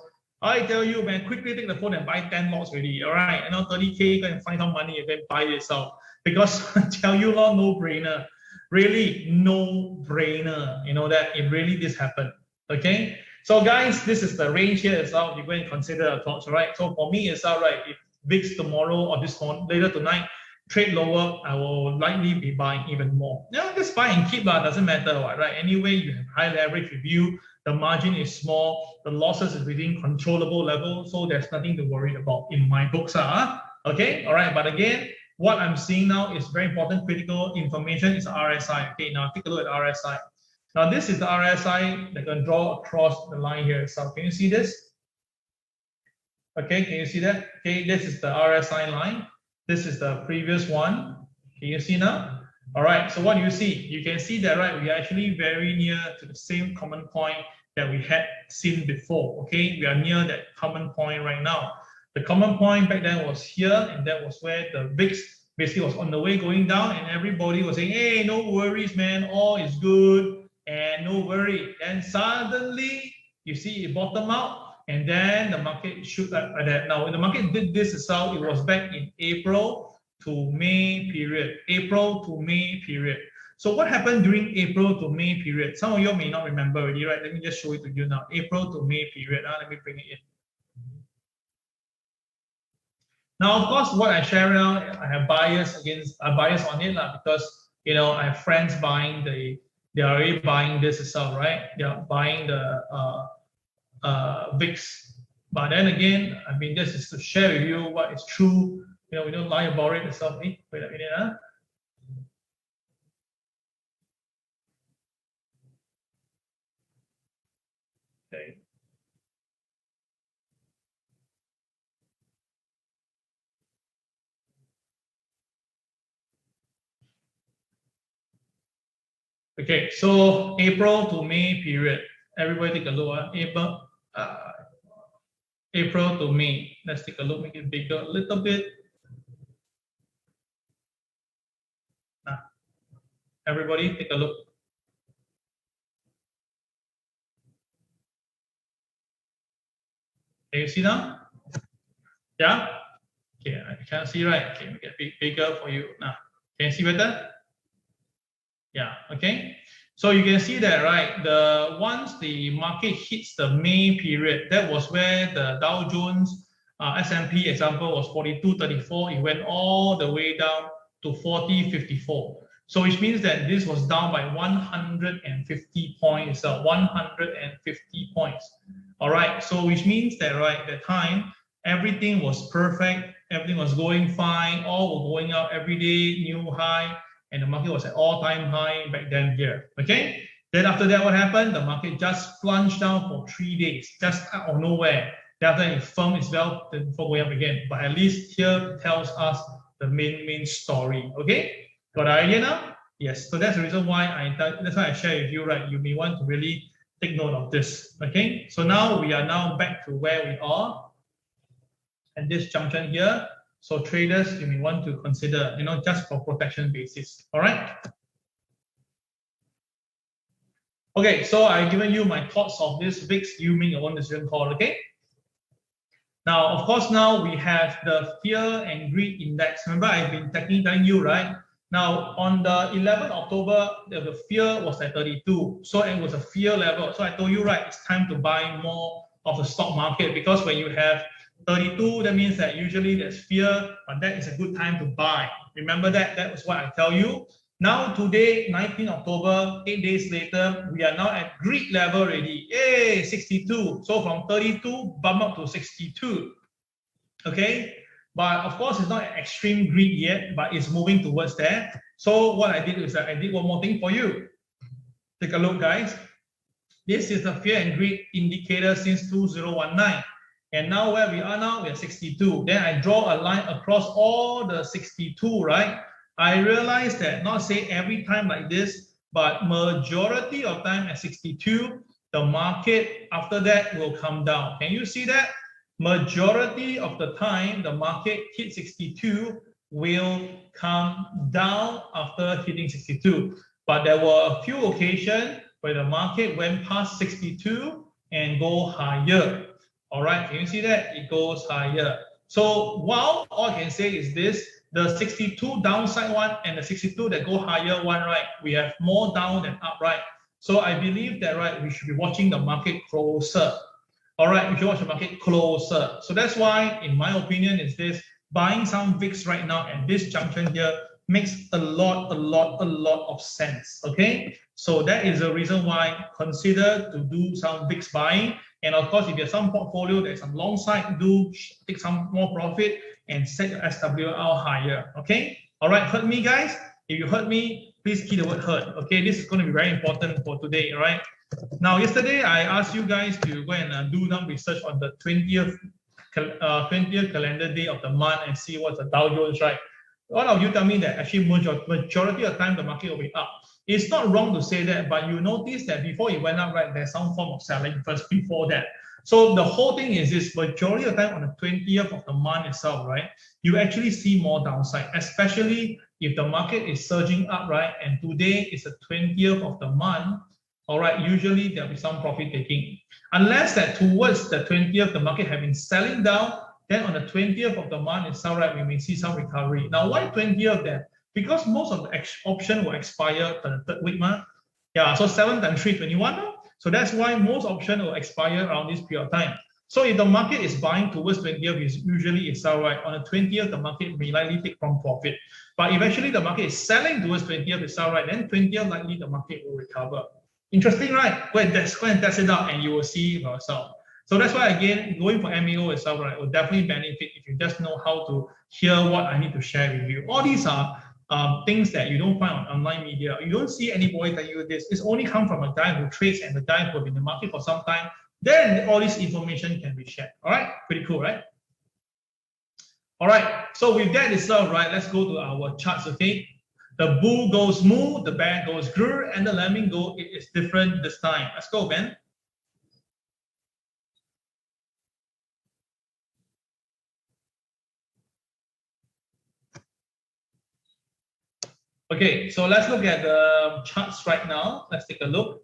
I tell you, man, quickly take the phone and buy 10 lots already. All right, 30K, go and find some money and then buy it yourself. Because I tell you, no brainer. Really, no brainer. You know that it really this happened. Okay. So guys, this is the range here as well. You go and consider the thoughts, right? So for me, it's all right. If VIX tomorrow or this morning, later tonight, trade lower, I will likely be buying even more. Just buy and keep, doesn't matter, right? Anyway, you have high leverage with you. The margin is small. The losses is within controllable level. So there's nothing to worry about in my books. Okay, all right. But again, what I'm seeing now is very important. Critical information is RSI. Okay, now take a look at RSI. Now, this is the RSI that can draw across the line here. So, can you see this? Okay, can you see that? Okay, this is the RSI line. This is the previous one. Can you see now? All right, so what do you see? You can see that, we are actually very near to the same common point that we had seen before. Okay, we are near that common point right now. The common point back then was here, and that was where the VIX basically was on the way going down, and everybody was saying, hey, no worries, man, all is good. And no worry. And suddenly, you see it bottom out, and then the market shoot like that. Now, when the market did this itself, it was back in April to May period. April to May period. So what happened during April to May period? Some of you may not remember already, right? Let me just show it to you now. April to May period. Let me bring it in. Now, of course, what I share now, I have bias on it because I have friends buying they are already buying this itself, right? They are buying the VIX. But then again, this is to share with you what is true. We don't lie about it itself. Wait a minute. Okay. Okay, so April to May period. Everybody take a look. April to May. Let's take a look, make it bigger a little bit. Everybody, take a look. Can you see now? Yeah? Okay, I can't see, right? Okay, make it bigger for you now. Can you see better? Yeah, okay. So you can see that, right? Once the market hits the May period, that was where the Dow Jones S&P example was 42.34. It went all the way down to 40.54. So which means that this was down by 150 points, 150 points. All right. So which means that, right, at the time, everything was perfect. Everything was going fine. All were going up every day, new high. And the market was at all-time high back then here, okay? Then after that, what happened? The market just plunged down for 3 days, just out of nowhere. Then after it firmed its well before going up again. But at least here tells us the main story, okay? Got the idea now? Yes, so that's the reason why I share with you, right? You may want to really take note of this, okay? So now we are now back to where we are at this junction here. So traders, you may want to consider, just for protection basis. All right. Okay, so I've given you my thoughts of this VIX. You make your own decision call. Okay. Now, of course, now we have the fear and greed index. Remember, I've been telling you, right? Now, on the 11th October, the fear was at 32. So it was a fear level. So I told you, right, it's time to buy more of the stock market, because when you have 32, that means that usually there's fear, but that is a good time to buy. Remember that? That was what I tell you. Now today, 19 October, 8 days later, we are now at greed level already. Hey, 62. So from 32, bump up to 62. Okay? But of course, it's not an extreme greed yet, but it's moving towards there. So what I did is that I did one more thing for you. Take a look, guys. This is the fear and greed indicator since 2019. And now where we are now, we're 62. Then I draw a line across all the 62, right? I realized that not say every time like this, but majority of time at 62, the market after that will come down. Can you see that? Majority of the time, the market hit 62 will come down after hitting 62. But there were a few occasions where the market went past 62 and go higher. All right, can you see that? It goes higher. So while all I can say is this, the 62 downside one and the 62 that go higher one, right? We have more down than up, right? So I believe that, right, we should be watching the market closer. All right, we should watch the market closer. So that's why, in my opinion, is this, buying some VIX right now at this junction here makes a lot of sense, okay? So that is the reason why consider to do some VIX buying. And of course, if you have some portfolio that's on long side, do take some more profit and set your SWL higher, okay? All right, heard me, guys? If you heard me, please key the word heard, okay? This is going to be very important for today, all right? Now, yesterday, I asked you guys to go and do some research on the 20th calendar day of the month and see what's the Dow Jones, right? All of you tell me that actually majority of the time the market will be up. It's not wrong to say that, but you notice that before it went up, right, there's some form of selling first before that. So the whole thing is this, majority of the time on the 20th of the month itself, right, you actually see more downside, especially if the market is surging up, right, and today is the 20th of the month, all right, usually there'll be some profit taking. Unless that towards the 20th, the market have been selling down, then on the 20th of the month itself, right, we may see some recovery. Now, why 20th then? Because most of the option will expire the third week, man. Yeah, so 7 times 3, 21. No? So that's why most option will expire around this period of time. So if the market is buying towards 20th, is usually itself, right, on the 20th, the market may likely take from profit. But if actually the market is selling towards 20th itself, right, then 20th likely the market will recover. Interesting, right? Go and test it out and you will see for yourself. So that's why, again, going for MAO itself, right, will definitely benefit if you just know how to hear what I need to share with you. All these are things that you don't find on online media. You don't see anybody tell you this. It's only come from a guy who trades and the guy who has been in the market for some time. Then all this information can be shared. All right, pretty cool, right? All right, so with that itself, right, let's go to our charts, okay? The bull goes moo, the bear goes grr, and the lemming go, it is different this time. Let's go, Ben. Okay, so let's look at the charts right now. Let's take a look.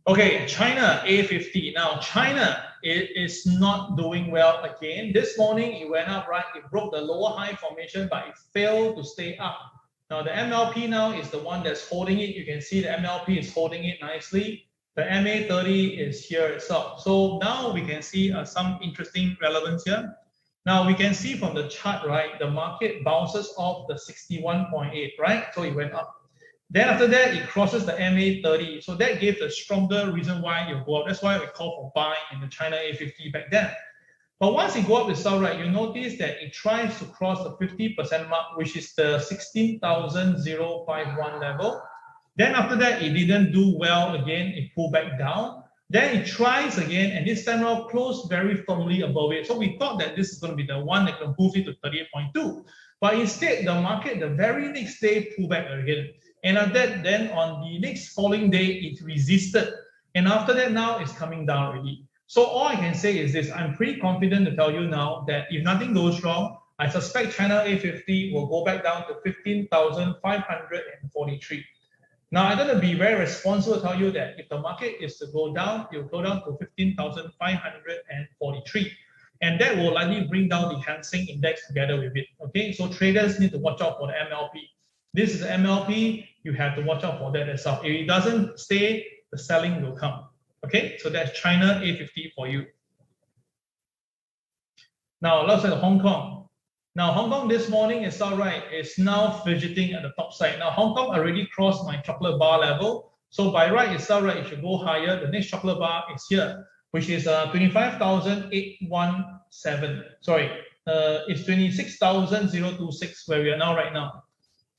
Okay, China A50. Now, China is not doing well again. This morning, it went up, right? It broke the lower high formation, but it failed to stay up. Now, the MLP now is the one that's holding it. You can see the MLP is holding it nicely. The MA30 is here itself. So now we can see some interesting relevance here. Now, we can see from the chart, right, the market bounces off the 61.8, right? So it went up. Then after that, it crosses the MA30. So that gave the stronger reason why you go up. That's why we call for buying in the China A50 back then. But once it go up itself, right, you notice that it tries to cross the 50% mark, which is the 16,051 level. Then after that, it didn't do well again. It pulled back down. Then it tries again, and this time around closed very firmly above it. So we thought that this is going to be the one that can boost it to 38.2. But instead, the market the very next day pulled back again. And after that, then on the next following day, it resisted. And after that, now it's coming down already. So all I can say is this, I'm pretty confident to tell you now that if nothing goes wrong, I suspect China A50 will go back down to 15,543. Now, I'm going to be very responsible to tell you that if the market is to go down, it will go down to 15,543. And that will likely bring down the Seng Index together with it. Okay, so traders need to watch out for the MLP. This is the MLP, you have to watch out for that as well. If it doesn't stay, the selling will come. Okay, so that's China A50 for you. Now, let's look at Hong Kong. Now, Hong Kong this morning is all right. It's now fidgeting at the top side. Now, Hong Kong already crossed my chocolate bar level. So by right, it's all right. It should go higher. The next chocolate bar is here, which is 25,817. Sorry, it's 26,026 where we are now right now.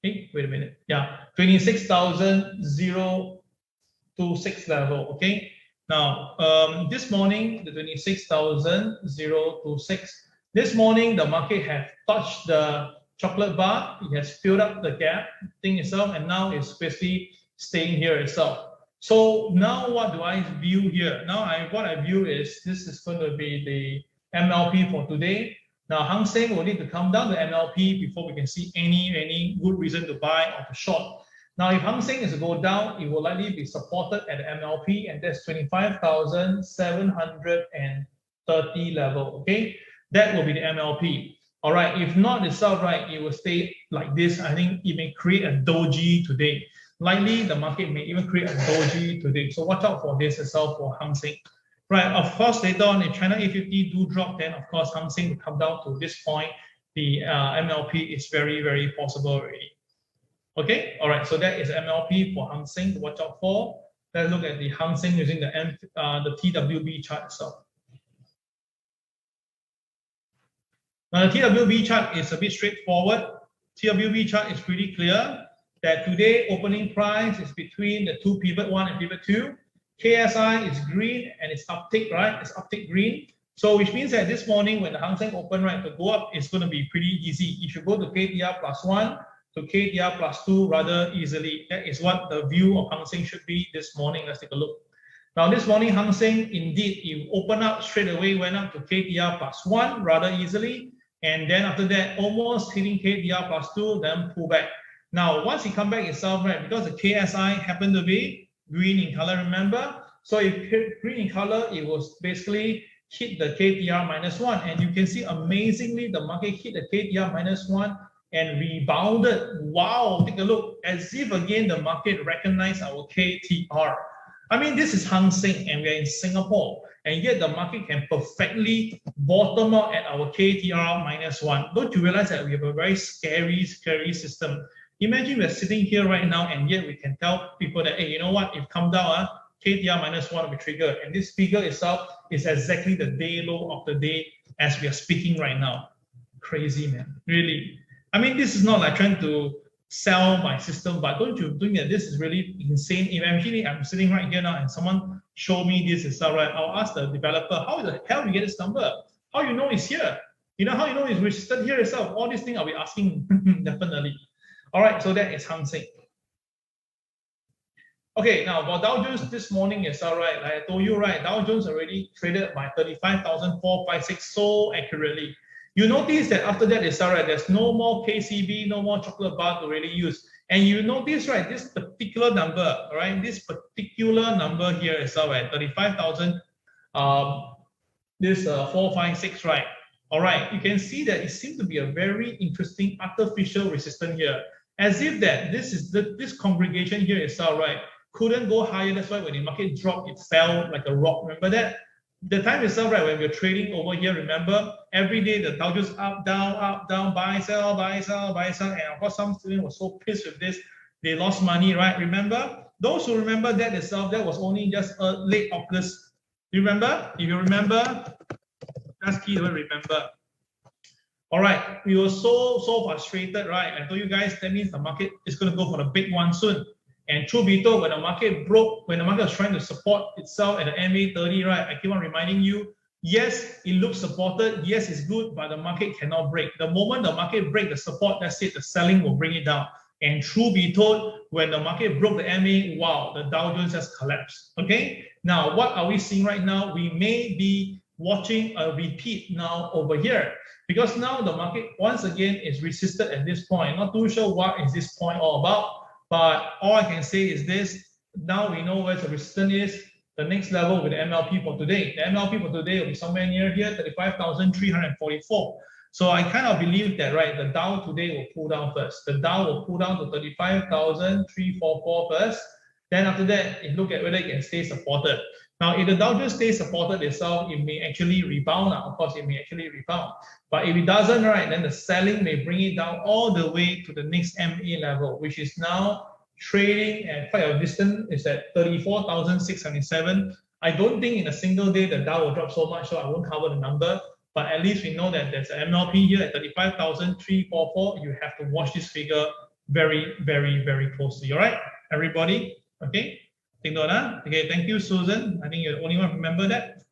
Hey, wait a minute. Yeah, 26,026 level. Okay. Now, this morning, the 26,026. This morning, the market has touched the chocolate bar. It has filled up the gap thing itself, and now it's basically staying here itself. So now, what do I view here? Now, what I view is this is going to be the MLP for today. Now, Hang Seng will need to come down to MLP before we can see any good reason to buy or to short. Now, if Hang Seng is to go down, it will likely be supported at the MLP, and that's 25,730 level. Okay, that will be the MLP. All right, if not itself, right, it will stay like this. I think it may create a doji today. Likely, the market may even create a doji today. So watch out for this as well for Hang Seng. Right, of course, later on, if China A50 do drop, then of course, Hang Seng will come down to this point. The MLP is very, very possible already. Okay, all right, so that is MLP for Hang Seng to watch out for. Let's look at the Hang Seng using the TWB chart itself. Now, the TWB chart is a bit straightforward. TWB chart is pretty clear that today opening price is between the two pivot 1 and pivot 2. KSI is green and it's uptick, right? It's uptick green. So which means that this morning when the Hang Seng open, right, to go up, it's going to be pretty easy. If you go to KTR plus 1 to KTR plus 2 rather easily, that is what the view of Hang Seng should be this morning. Let's take a look. Now this morning, Hang Seng indeed, it opened up straight away, went up to KTR plus 1 rather easily. And then after that, almost hitting KTR plus 2, then pull back. Now, once it come back itself, right, because the KSI happened to be green in color, remember? So if green in color, it was basically hit the KTR minus 1. And you can see amazingly, the market hit the KTR minus 1 and rebounded. Wow, take a look. As if again, the market recognized our KTR. I mean, this is Hang Seng and we're in Singapore. And yet the market can perfectly bottom out at our KTR minus 1. Don't you realize that we have a very scary system? Imagine we're sitting here right now and yet we can tell people that, hey, you know what, if come down, KTR minus 1 will be triggered. And this figure itself is exactly the day low of the day as we are speaking right now. Crazy, man, really. I mean, this is not like trying to sell my system, but don't you think that this is really insane? If actually I'm sitting right here now and someone show me this itself, right, I'll ask the developer, how the hell do you get this number? How you know it's here? You know how you know it's registered here itself? All these things I'll be asking definitely. All right, so that is Hang Seng. Okay, now for Dow Jones this morning is all right. Like I told you, right? Dow Jones already traded by 35,456 so accurately. You notice that after that it's all right. There's no more KCB, no more chocolate bar to really use. And you notice, right? This particular number, all right? This particular number here is all right. 35,000. This 456, right? All right. You can see that it seems to be a very interesting artificial resistance here, as if that this congregation here is all right. Couldn't go higher. That's why when the market dropped, it fell like a rock. Remember that? The time itself, right, when we're trading over here, remember, every day the Dow Jones up, down, buy, sell, buy, sell, buy, sell. And of course, some students were so pissed with this, they lost money, right? Remember? Those who remember that itself, that was only just late August. You remember? If you remember, that's key to remember. All right, we were so frustrated, right? I told you guys that means the market is going to go for the big one soon. And truth be told, when the market broke, when the market was trying to support itself at the MA 30, right? I keep on reminding you, yes, it looks supported, yes, it's good, but the market cannot break. The moment the market breaks the support, that's it, the selling will bring it down. And truth be told, when the market broke the MA, wow, the Dow Jones just collapsed. Okay, now what are we seeing right now? We may be watching a repeat now over here, because now the market once again is resisted at this point. Not too sure what is this point all about. But all I can say is this, now we know where the resistance is. The next level with the MLP for today. The MLP for today will be somewhere near here, 35,344. So I kind of believe that, right, the Dow today will pull down first. The Dow will pull down to 35,344 first. Then after that, you look at whether it can stay supported. Now, if the Dow Jones stays supported itself, it may actually rebound. Now, of course, it may actually rebound. But if it doesn't, right, then the selling may bring it down all the way to the next MA level, which is now trading at quite a distance. It's at 34,677. I don't think in a single day the Dow will drop so much, so I won't cover the number. But at least we know that there's an MLP here at 35,344. You have to watch this figure very, very, very closely. All right, everybody? Okay. Take note, huh? Okay, thank you, Susan. I think you're the only one remember that.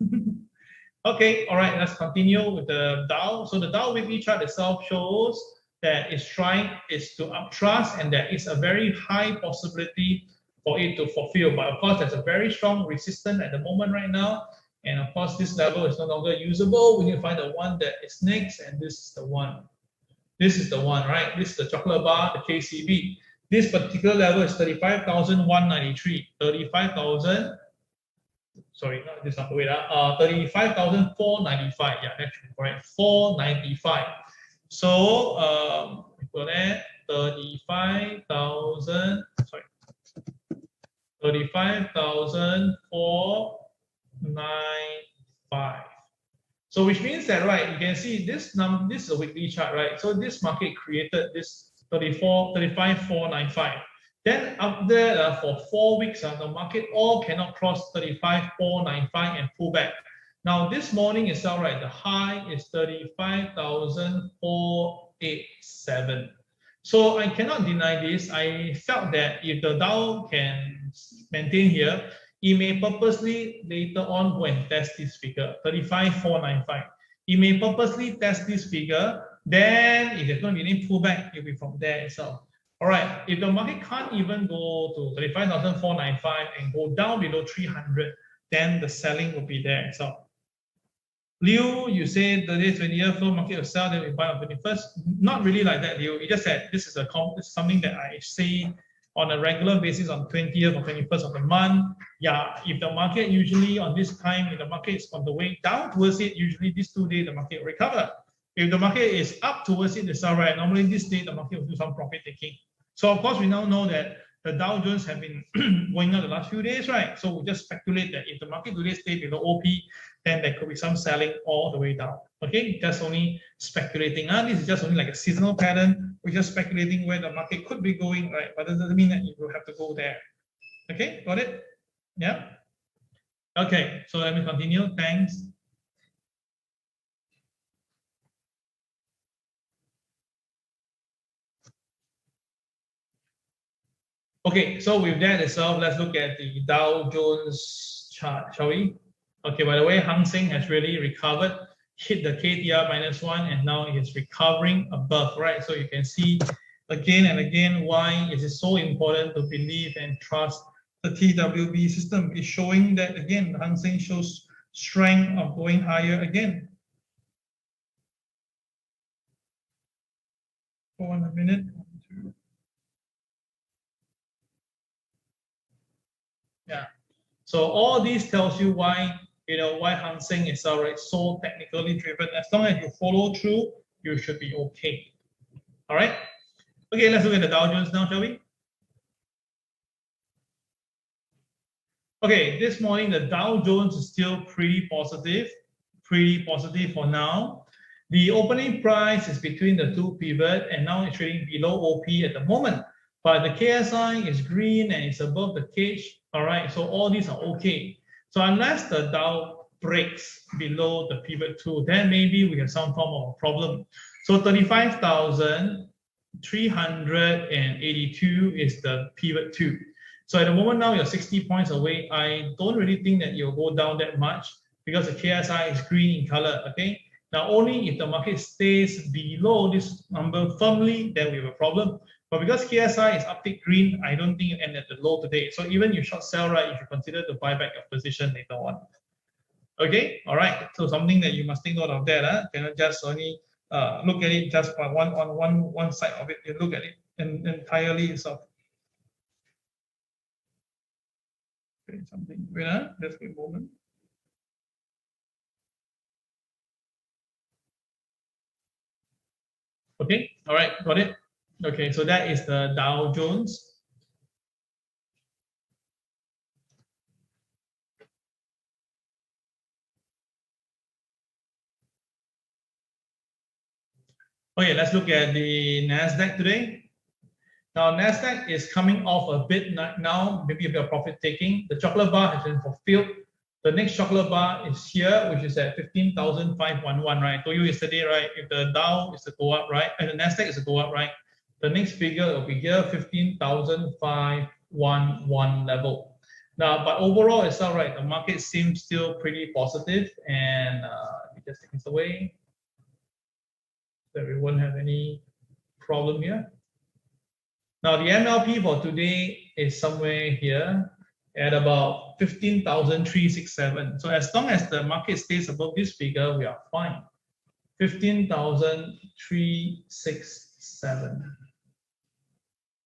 Okay, all right, let's continue with the Dow. So the Dow weekly chart itself shows that it's to uptrust, and there is a very high possibility for it to fulfill. But of course, there's a very strong resistance at the moment right now. And of course, this level is no longer usable. We need to find the one that is next, and this is the one. This is the one, right? This is the chocolate bar, the KCB. This particular level is 35,193. 35,000. Sorry, no, this is not the way. 35,495. Yeah, that's correct. 495. So for that, 35,000. Sorry, 35,495. So which means that, right, you can see this number. This is a weekly chart, right? So this market created this 35,495. Then up there for 4 weeks, the market all cannot cross 35,495 and pull back. Now this morning is all right. The high is 35,487. So I cannot deny this. I felt that if the Dow can maintain here, it may purposely later on go and test this figure, 35,495. It may purposely test this figure. Then if there's going to be any pullback, it'll be from there itself. All right, if the market can't even go to 35,495 and go down below 300, then the selling will be there itself. Liu, you say the day 20th flow market will sell, then we buy on 21st. Not really like that, Liu. You just said this is something that I say on a regular basis on 20th or 21st of the month. Yeah, if the market usually on this time, if the market is on the way down towards it, usually these 2 days the market will recover. If the market is up towards it, it's all right. Normally this day the market will do some profit taking. So of course we now know that the Dow Jones have been going up the last few days, right? So we just speculate that if the market today stays below OP, then there could be some selling all the way down. Okay, just only speculating. This is just only like a seasonal pattern. We're just speculating where the market could be going, right? But that doesn't mean that you will have to go there. Okay, got it? Yeah. Okay, so let me continue. Thanks. Okay, so with that itself, let's look at the Dow Jones chart, shall we? Okay, by the way, Hang Seng has really recovered, hit the KTR -1, and now it is recovering above, right? So you can see again and again why it is so important to believe and trust the TWB system is showing that again. The Hang Seng shows strength of going higher again. Hold on a minute. 1, 2. Yeah. So all these tells you why, why Hang Seng is so technically driven. As long as you follow through, you should be okay. All right. Okay, let's look at the Dow Jones now, shall we? Okay, this morning the Dow Jones is still pretty positive for now. The opening price is between the two pivot, and now it's trading below OP at the moment. But the KSI is green and it's above the cage. All right, so all these are okay. So unless the Dow breaks below the pivot 2, then maybe we have some form of a problem. So 35,382 is the pivot 2. So at the moment now you're 60 points away. I don't really think that you'll go down that much because the KSI is green in color. Okay. Now only if the market stays below this number firmly, then we have a problem. But because KSI is uptick green, I don't think you end at the low today. So even you short sell, right, you should consider to buy back your position later on. Okay. All right. So something that you must take note of that. Cannot just only look at it just by one side of it. You look at it entirely itself. Okay, something. Wait, just a moment. Okay, all right, got it. Okay, so that is the Dow Jones. Okay, let's look at the NASDAQ today. Now, NASDAQ is coming off a bit now, maybe a bit of profit taking. The chocolate bar has been fulfilled. The next chocolate bar is here, which is at 15,511, right? I told you yesterday, right? If the Dow is to go up, right? And the NASDAQ is to go up, right? The next figure will be here, 15,511 level. Now, but overall, it's all right. The market seems still pretty positive, and let me just take this away so we won't have any problem here. Now, the MLP for today is somewhere here at about 15,367. So as long as the market stays above this figure, we are fine. 15,367.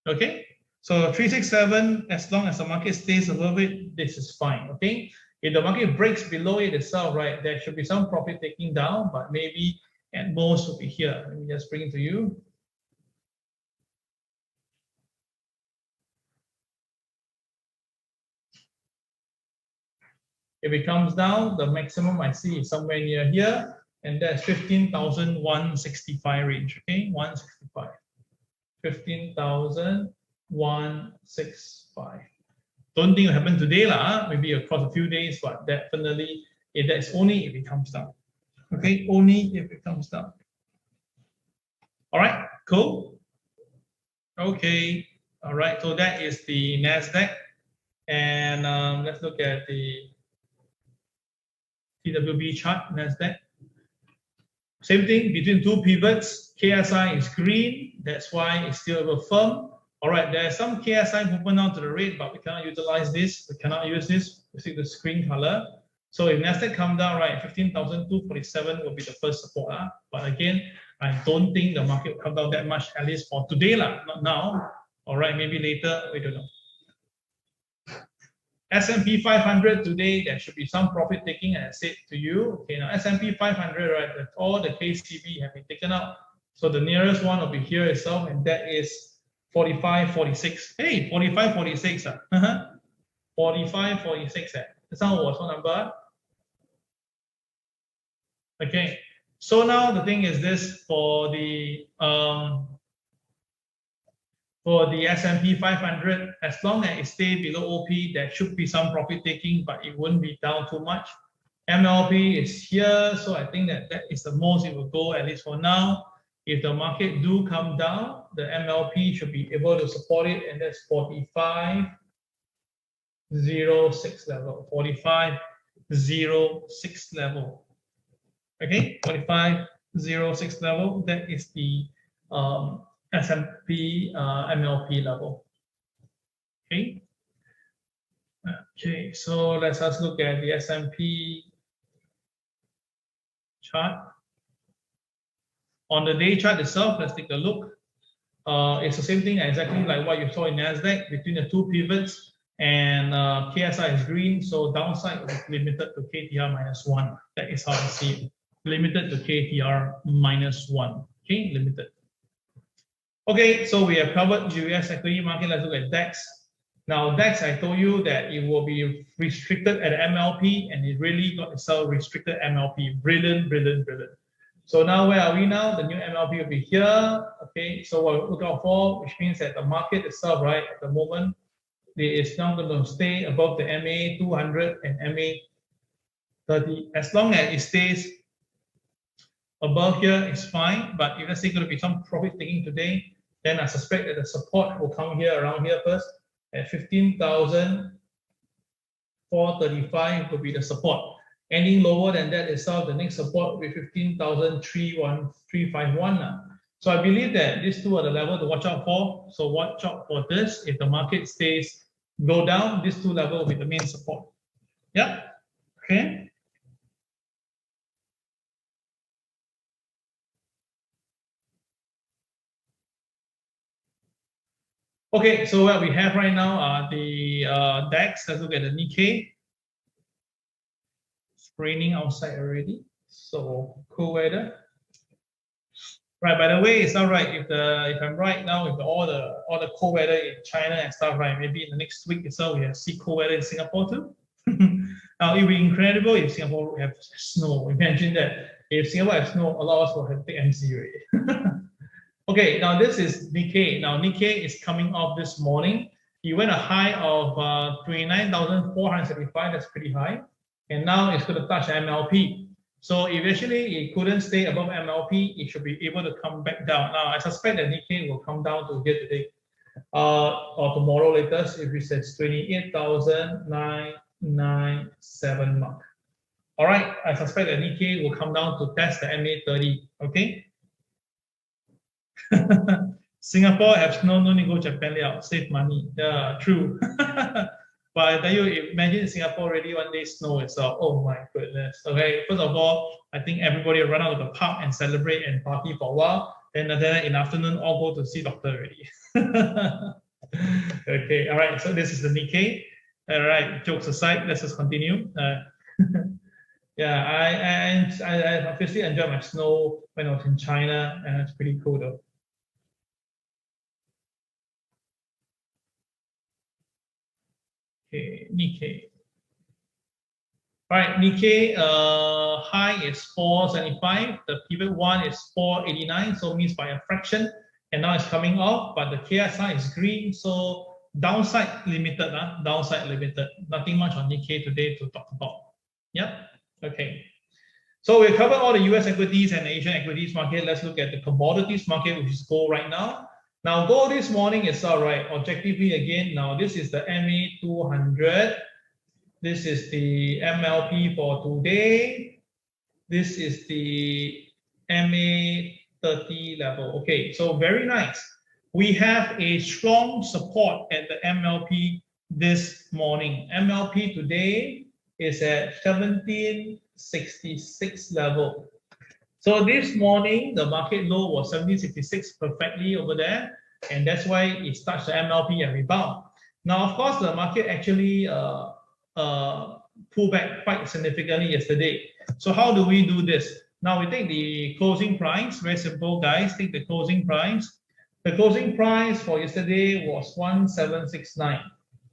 Okay, so 367, as long as the market stays above it, this is fine. Okay, if the market breaks below it itself, right, there should be some profit taking down, but maybe at most will be here. Let me just bring it to you. If it comes down, the maximum I see is somewhere near here, and that's 15,165 range. Okay, 165. 15,165. Don't think it will happen today, maybe across a few days, but definitely that's only if it comes down. Okay, only if it comes down. All right, cool. Okay, all right, so that is the NASDAQ. And let's look at the TWB chart, NASDAQ. Same thing between two pivots. KSI is green. That's why it's still a firm. All right, there's some KSI movement out to the red, but we cannot utilize this. We cannot use this. We see the screen color. So if NASDAQ come down, right, 15,247 will be the first support. But again, I don't think the market will come down that much, at least for today, not now. All right, maybe later. We don't know. S&P 500 today, there should be some profit taking, as I said to you. Okay, now S&P 500, right, all the KCB have been taken out. So the nearest one will be here itself, and that is 45.46. Hey, 45.46. 45.46. This one was what number? Okay, so now the thing is this for the S&P 500, as long as it stays below OP, there should be some profit taking, but it won't be down too much. MLP is here, so I think that is the most it will go, at least for now. If the market do come down, the MLP should be able to support it, and that's 45.06 level. 45.06 level. Okay, 45.06 level. That is the S&P MLP level. Okay. Okay, so let's just look at the S&P chart. On the day chart itself, let's take a look. It's the same thing exactly like what you saw in NASDAQ between the two pivots, and KSI is green, so downside is limited to KTR -1. That is how I see it. Limited to KTR -1. Okay, limited. Okay, so we have covered US equity market. Let's look at DAX. Now, DAX, I told you that it will be restricted at MLP, and it really got itself restricted MLP. Brilliant, brilliant, brilliant. So now where are we now? The new MLP will be here. Okay, so what we're looking out for, which means that the market itself, right, at the moment, it is now going to stay above the MA 200 and MA 30. As long as it stays above here, it's fine. But if let's say going to be some profit taking today, then I suspect that the support will come here around here first at 15,435 will be the support. Any lower than that itself, the next support will be 15,351. So I believe that these two are the level to watch out for. So watch out for this. If the market stays go down, these two levels will be the main support. Yeah. Okay. Okay, so what we have right now are the DAX. Let's look at the Nikkei. It's raining outside already, so cool weather. Right. By the way, it's all right if I'm right now with all the cold weather in China and stuff. Right. Maybe in the next week or so we have see cold weather in Singapore too. Now it would be incredible if Singapore have snow. Imagine that if Singapore has snow, a lot of us will have big MC already. Okay, now this is Nikkei. Now Nikkei is coming off this morning. It went a high of 29,475. That's pretty high, and now it's going to touch MLP. So eventually it couldn't stay above MLP. It should be able to come back down. Now I suspect that Nikkei will come down to here today, or tomorrow latest if it says 28,997 mark. All right, I suspect that Nikkei will come down to test the MA 30. Okay. Singapore have snow, no need go Japan out, save money. Yeah, true. But I tell you, imagine Singapore already one day snow itself. Oh my goodness. Okay, first of all, I think everybody will run out of the park and celebrate and party for a while. Then in the afternoon, all go to see doctor already. Okay, all right. So this is the Nikkei. All right, jokes aside, let's just continue. Yeah, I obviously enjoyed my snow when I was in China, and it's pretty cool though. Okay, Nikkei. All right, Nikkei high is 475. The pivot one is 489, so means by a fraction. And now it's coming off, but the KSI is green, so downside limited. Downside limited. Nothing much on Nikkei today to talk about. Yep. Okay. So we covered all the US equities and Asian equities market. Let's look at the commodities market, which is gold right now. Now, gold this morning is all right. Objectively, again, now this is the MA 200. This is the MLP for today. This is the MA 30 level. Okay, so very nice. We have a strong support at the MLP this morning. MLP today is at 1766 level. So this morning, the market low was 1766 perfectly over there, and that's why it touched the MLP and rebound. Now, of course, the market actually pulled back quite significantly yesterday. So how do we do this? Now we take the closing price. Very simple, guys. Take the closing price. The closing price for yesterday was 1769.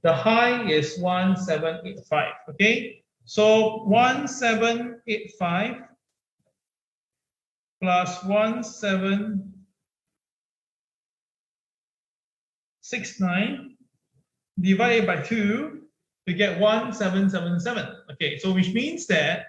The high is 1785. Okay, so 1785. Plus 1769 divided by 2, we get 1777. Okay, so which means that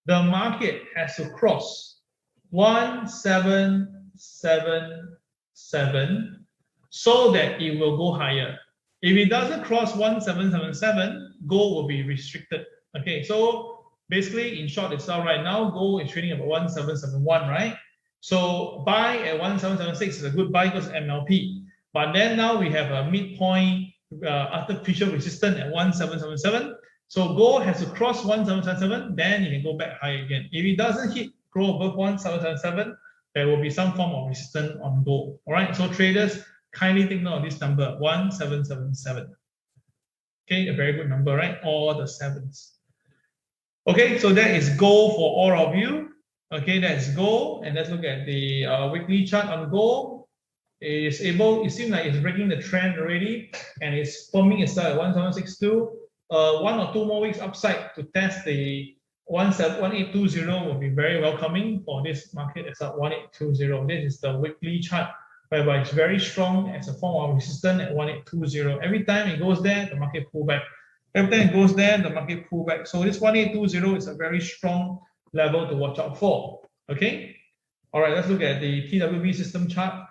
the market has to cross 1777 so that it will go higher. If it doesn't cross 1777, gold will be restricted. Okay, so basically, in short itself, right now, gold is trading about 1771, right? So buy at 1776 is a good buy because MLP. But then now we have a midpoint artificial resistance at 1777. So gold has to cross 1777, then you can go back high again. If it doesn't hit grow above 1777, there will be some form of resistance on gold. All right, so traders, kindly take note of this number 1777. Okay, a very good number, right? All the sevens. Okay, so that is gold for all of you. Okay, that's gold, and let's look at the weekly chart on gold. It seems like it's breaking the trend already, and it's forming itself at 1762. 1 or 2 more weeks upside to test the 1820 will be very welcoming for this market. It's at 1820. This is the weekly chart, whereby it's very strong as a form of resistance at 1820. Every time it goes there, the market pull back. Every time it goes there, the market pull back. So this 1820 is a very strong level to watch out for. Okay. All right. Let's look at the TWB system chart.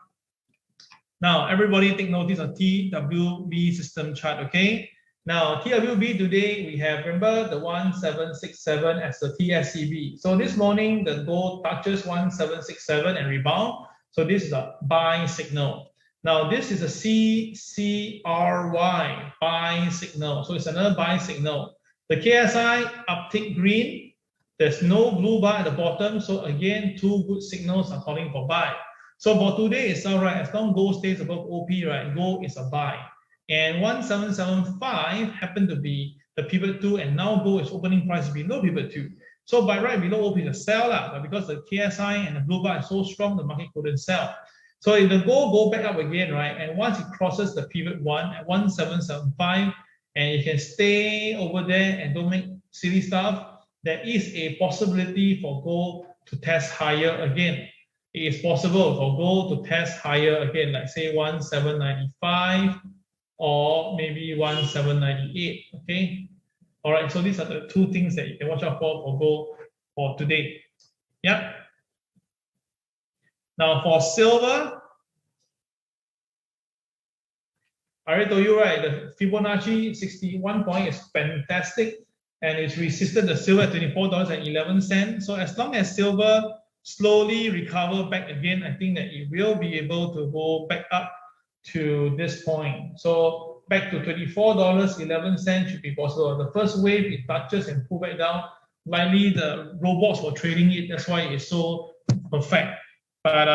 Now, everybody take notice of TWB system chart. Okay. Now, TWB today, we have, remember, the 1767 as the TSCB. So this morning, the gold touches 1767 and rebound. So this is a buy signal. Now, this is a CCRY, buy signal. So it's another buy signal. The KSI, uptick green. There's no blue bar at the bottom. So again, 2 good signals are calling for buy. So for today, it's all right. As long as gold stays above OP, right, gold is a buy. And 1775 happened to be the pivot 2, and now gold is opening price below pivot 2. So by right below OP is a sell, but because the KSI and the blue bar is so strong, the market couldn't sell. So if the gold go back up again, right, and once it crosses the pivot 1 at 1775, and you can stay over there and don't make silly stuff, there is a possibility for gold to test higher again. It is possible for gold to test higher again, like say 1795. Or maybe 1798. Okay. All right. So these are the 2 things that you can watch out for gold for today. Yeah. Now for silver, I already told you, right? The Fibonacci 61 point is fantastic, and it's resisted the silver at $24.11. So as long as silver slowly recover back again, I think that it will be able to go back up to this point. So back to $24.11 should be possible. The first wave, it touches and pull back down. Likely the robots were trading it. That's why it's so perfect. But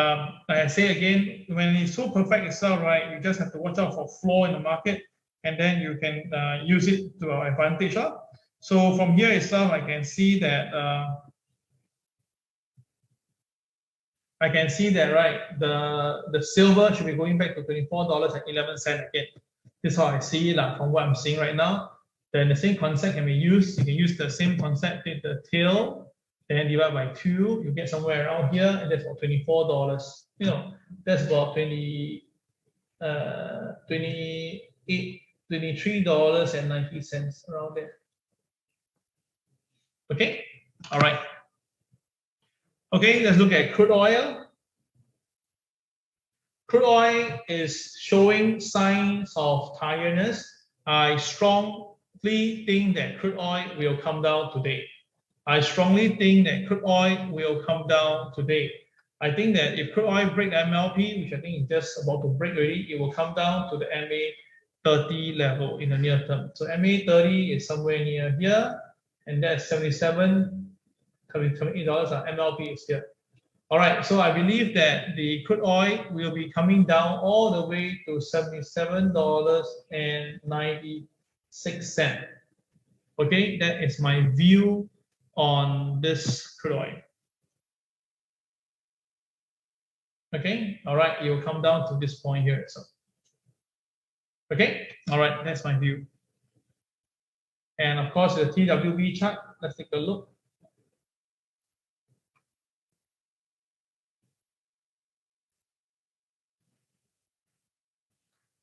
like I say again, when it's so perfect itself, right, you just have to watch out for floor in the market, and then you can use it to our advantage. So from here itself, I can see that right, the silver should be going back to $24.11 again. This is how I see it from what I'm seeing right now. Then the same concept can be used. You can use the same concept, take the Thiel, then divide by 2, you get somewhere around here, and that's about $24. You know, that's about $23.90 around there. Okay, all right. Okay, let's look at crude oil. Crude oil is showing signs of tiredness. I strongly think that crude oil will come down today. I strongly think that crude oil will come down today. I think that if crude oil break the MLP, which I think is just about to break already, it will come down to the MA30 level in the near term. So MA30 is somewhere near here, and that's $78. MLP is here. All right, so I believe that the crude oil will be coming down all the way to $77.96. Okay, that is my view on this crude oil. Okay, all right, it will come down to this point here. So, okay, all right, that's my view. And of course, the TWB chart, let's take a look.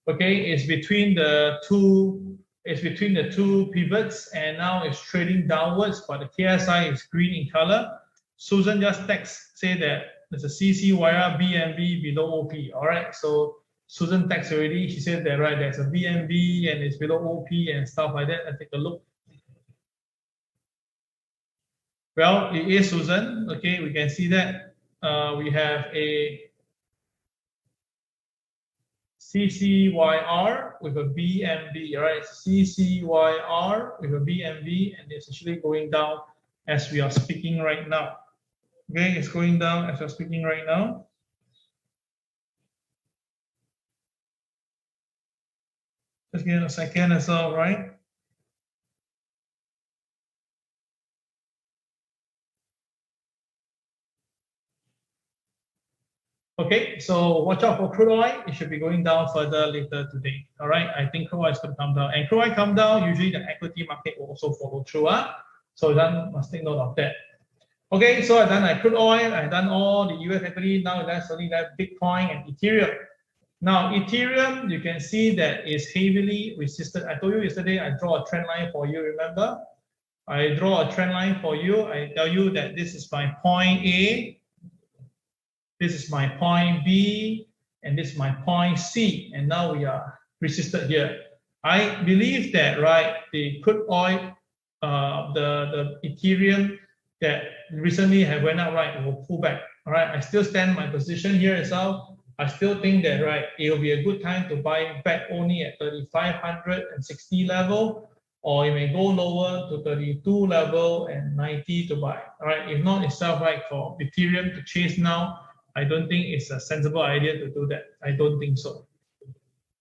Okay, it's between the two pivots, and now it's trading downwards, but the KSI is green in color. Susan just say that there's a CCYR BNB below OP. All right, so Susan texted already. She said that, right, there's a BNB and it's below OP and stuff like that. Let's take a look. Well, it is Susan. Okay, we can see that we have a CCYR with a BMV, right? CCYR with a BMV, and it's actually going down as we are speaking right now. Okay, it's going down as we're speaking right now. Just give it a second as well, right? Okay, so watch out for crude oil. It should be going down further later today. All right, I think crude oil is going to come down. And crude oil come down, usually the equity market will also follow through. So then must take note of that. Okay, so I've done crude oil, I've done all the US equity. Now that's only that Bitcoin and Ethereum. Now, Ethereum, you can see that is heavily resisted. I told you yesterday, I draw a trend line for you, remember? I draw a trend line for you. I tell you that this is my point A. This is my point B, and this is my point C, and now we are resisted here. I believe that, right, the crude oil, the Ethereum that recently have went up, right, will pull back. All right, I still stand my position here as well. I still think that, right, it will be a good time to buy back only at 3,560 level, or you may go lower to 32 level and 90 to buy. All right, if not itself, right, for Ethereum to chase now, I don't think it's a sensible idea to do that. I don't think so.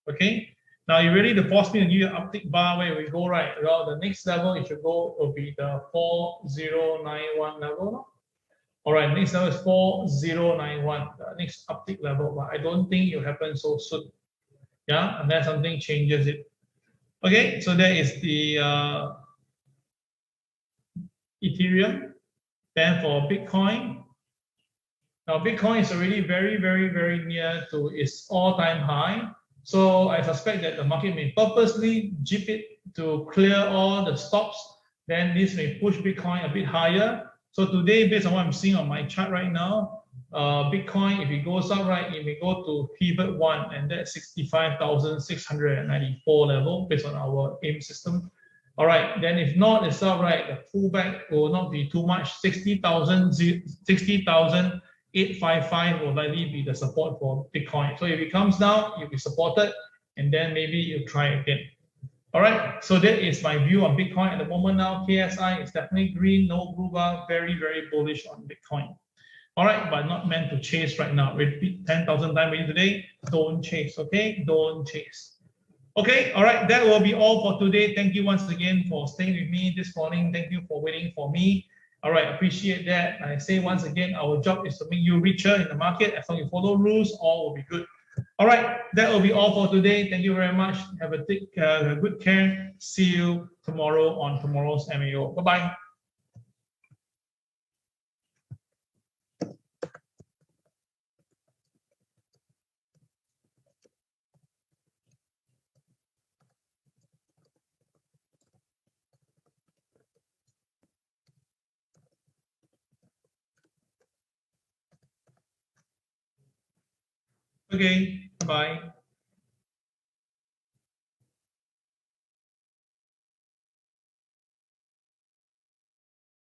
Okay. Now you ready to force me to give you an uptick bar where we go, right? Well, the next level it should go will be the 4091 level. All right, next level is 4091, the next uptick level, but I don't think it will happen so soon. Yeah, unless something changes it. Okay, so that is the Ethereum. Then for Bitcoin. Now, Bitcoin is already very, very, very near to its all-time high. So I suspect that the market may purposely jip it to clear all the stops. Then this may push Bitcoin a bit higher. So today, based on what I'm seeing on my chart right now, Bitcoin, if it goes up, right, it may go to pivot 1, and that's 65,694 level based on our AIM system. All right, then if not, it's up, right, the pullback will not be too much. 60,855 will likely be the support for Bitcoin. So if it comes down, you'll be supported, and then maybe you try again. All right, so that is my view on Bitcoin at the moment now. KSI is definitely green, no blue bar, very, very bullish on Bitcoin. All right, but not meant to chase right now. Repeat 10,000 times today, don't chase, okay? Don't chase. Okay, all right, that will be all for today. Thank you once again for staying with me this morning. Thank you for waiting for me. All right, appreciate that. I say once again, our job is to make you richer in the market. As long as you follow rules, all will be good. All right, that will be all for today. Thank you very much. Have a good care. See you tomorrow on tomorrow's MAO. Bye-bye. Okay, bye.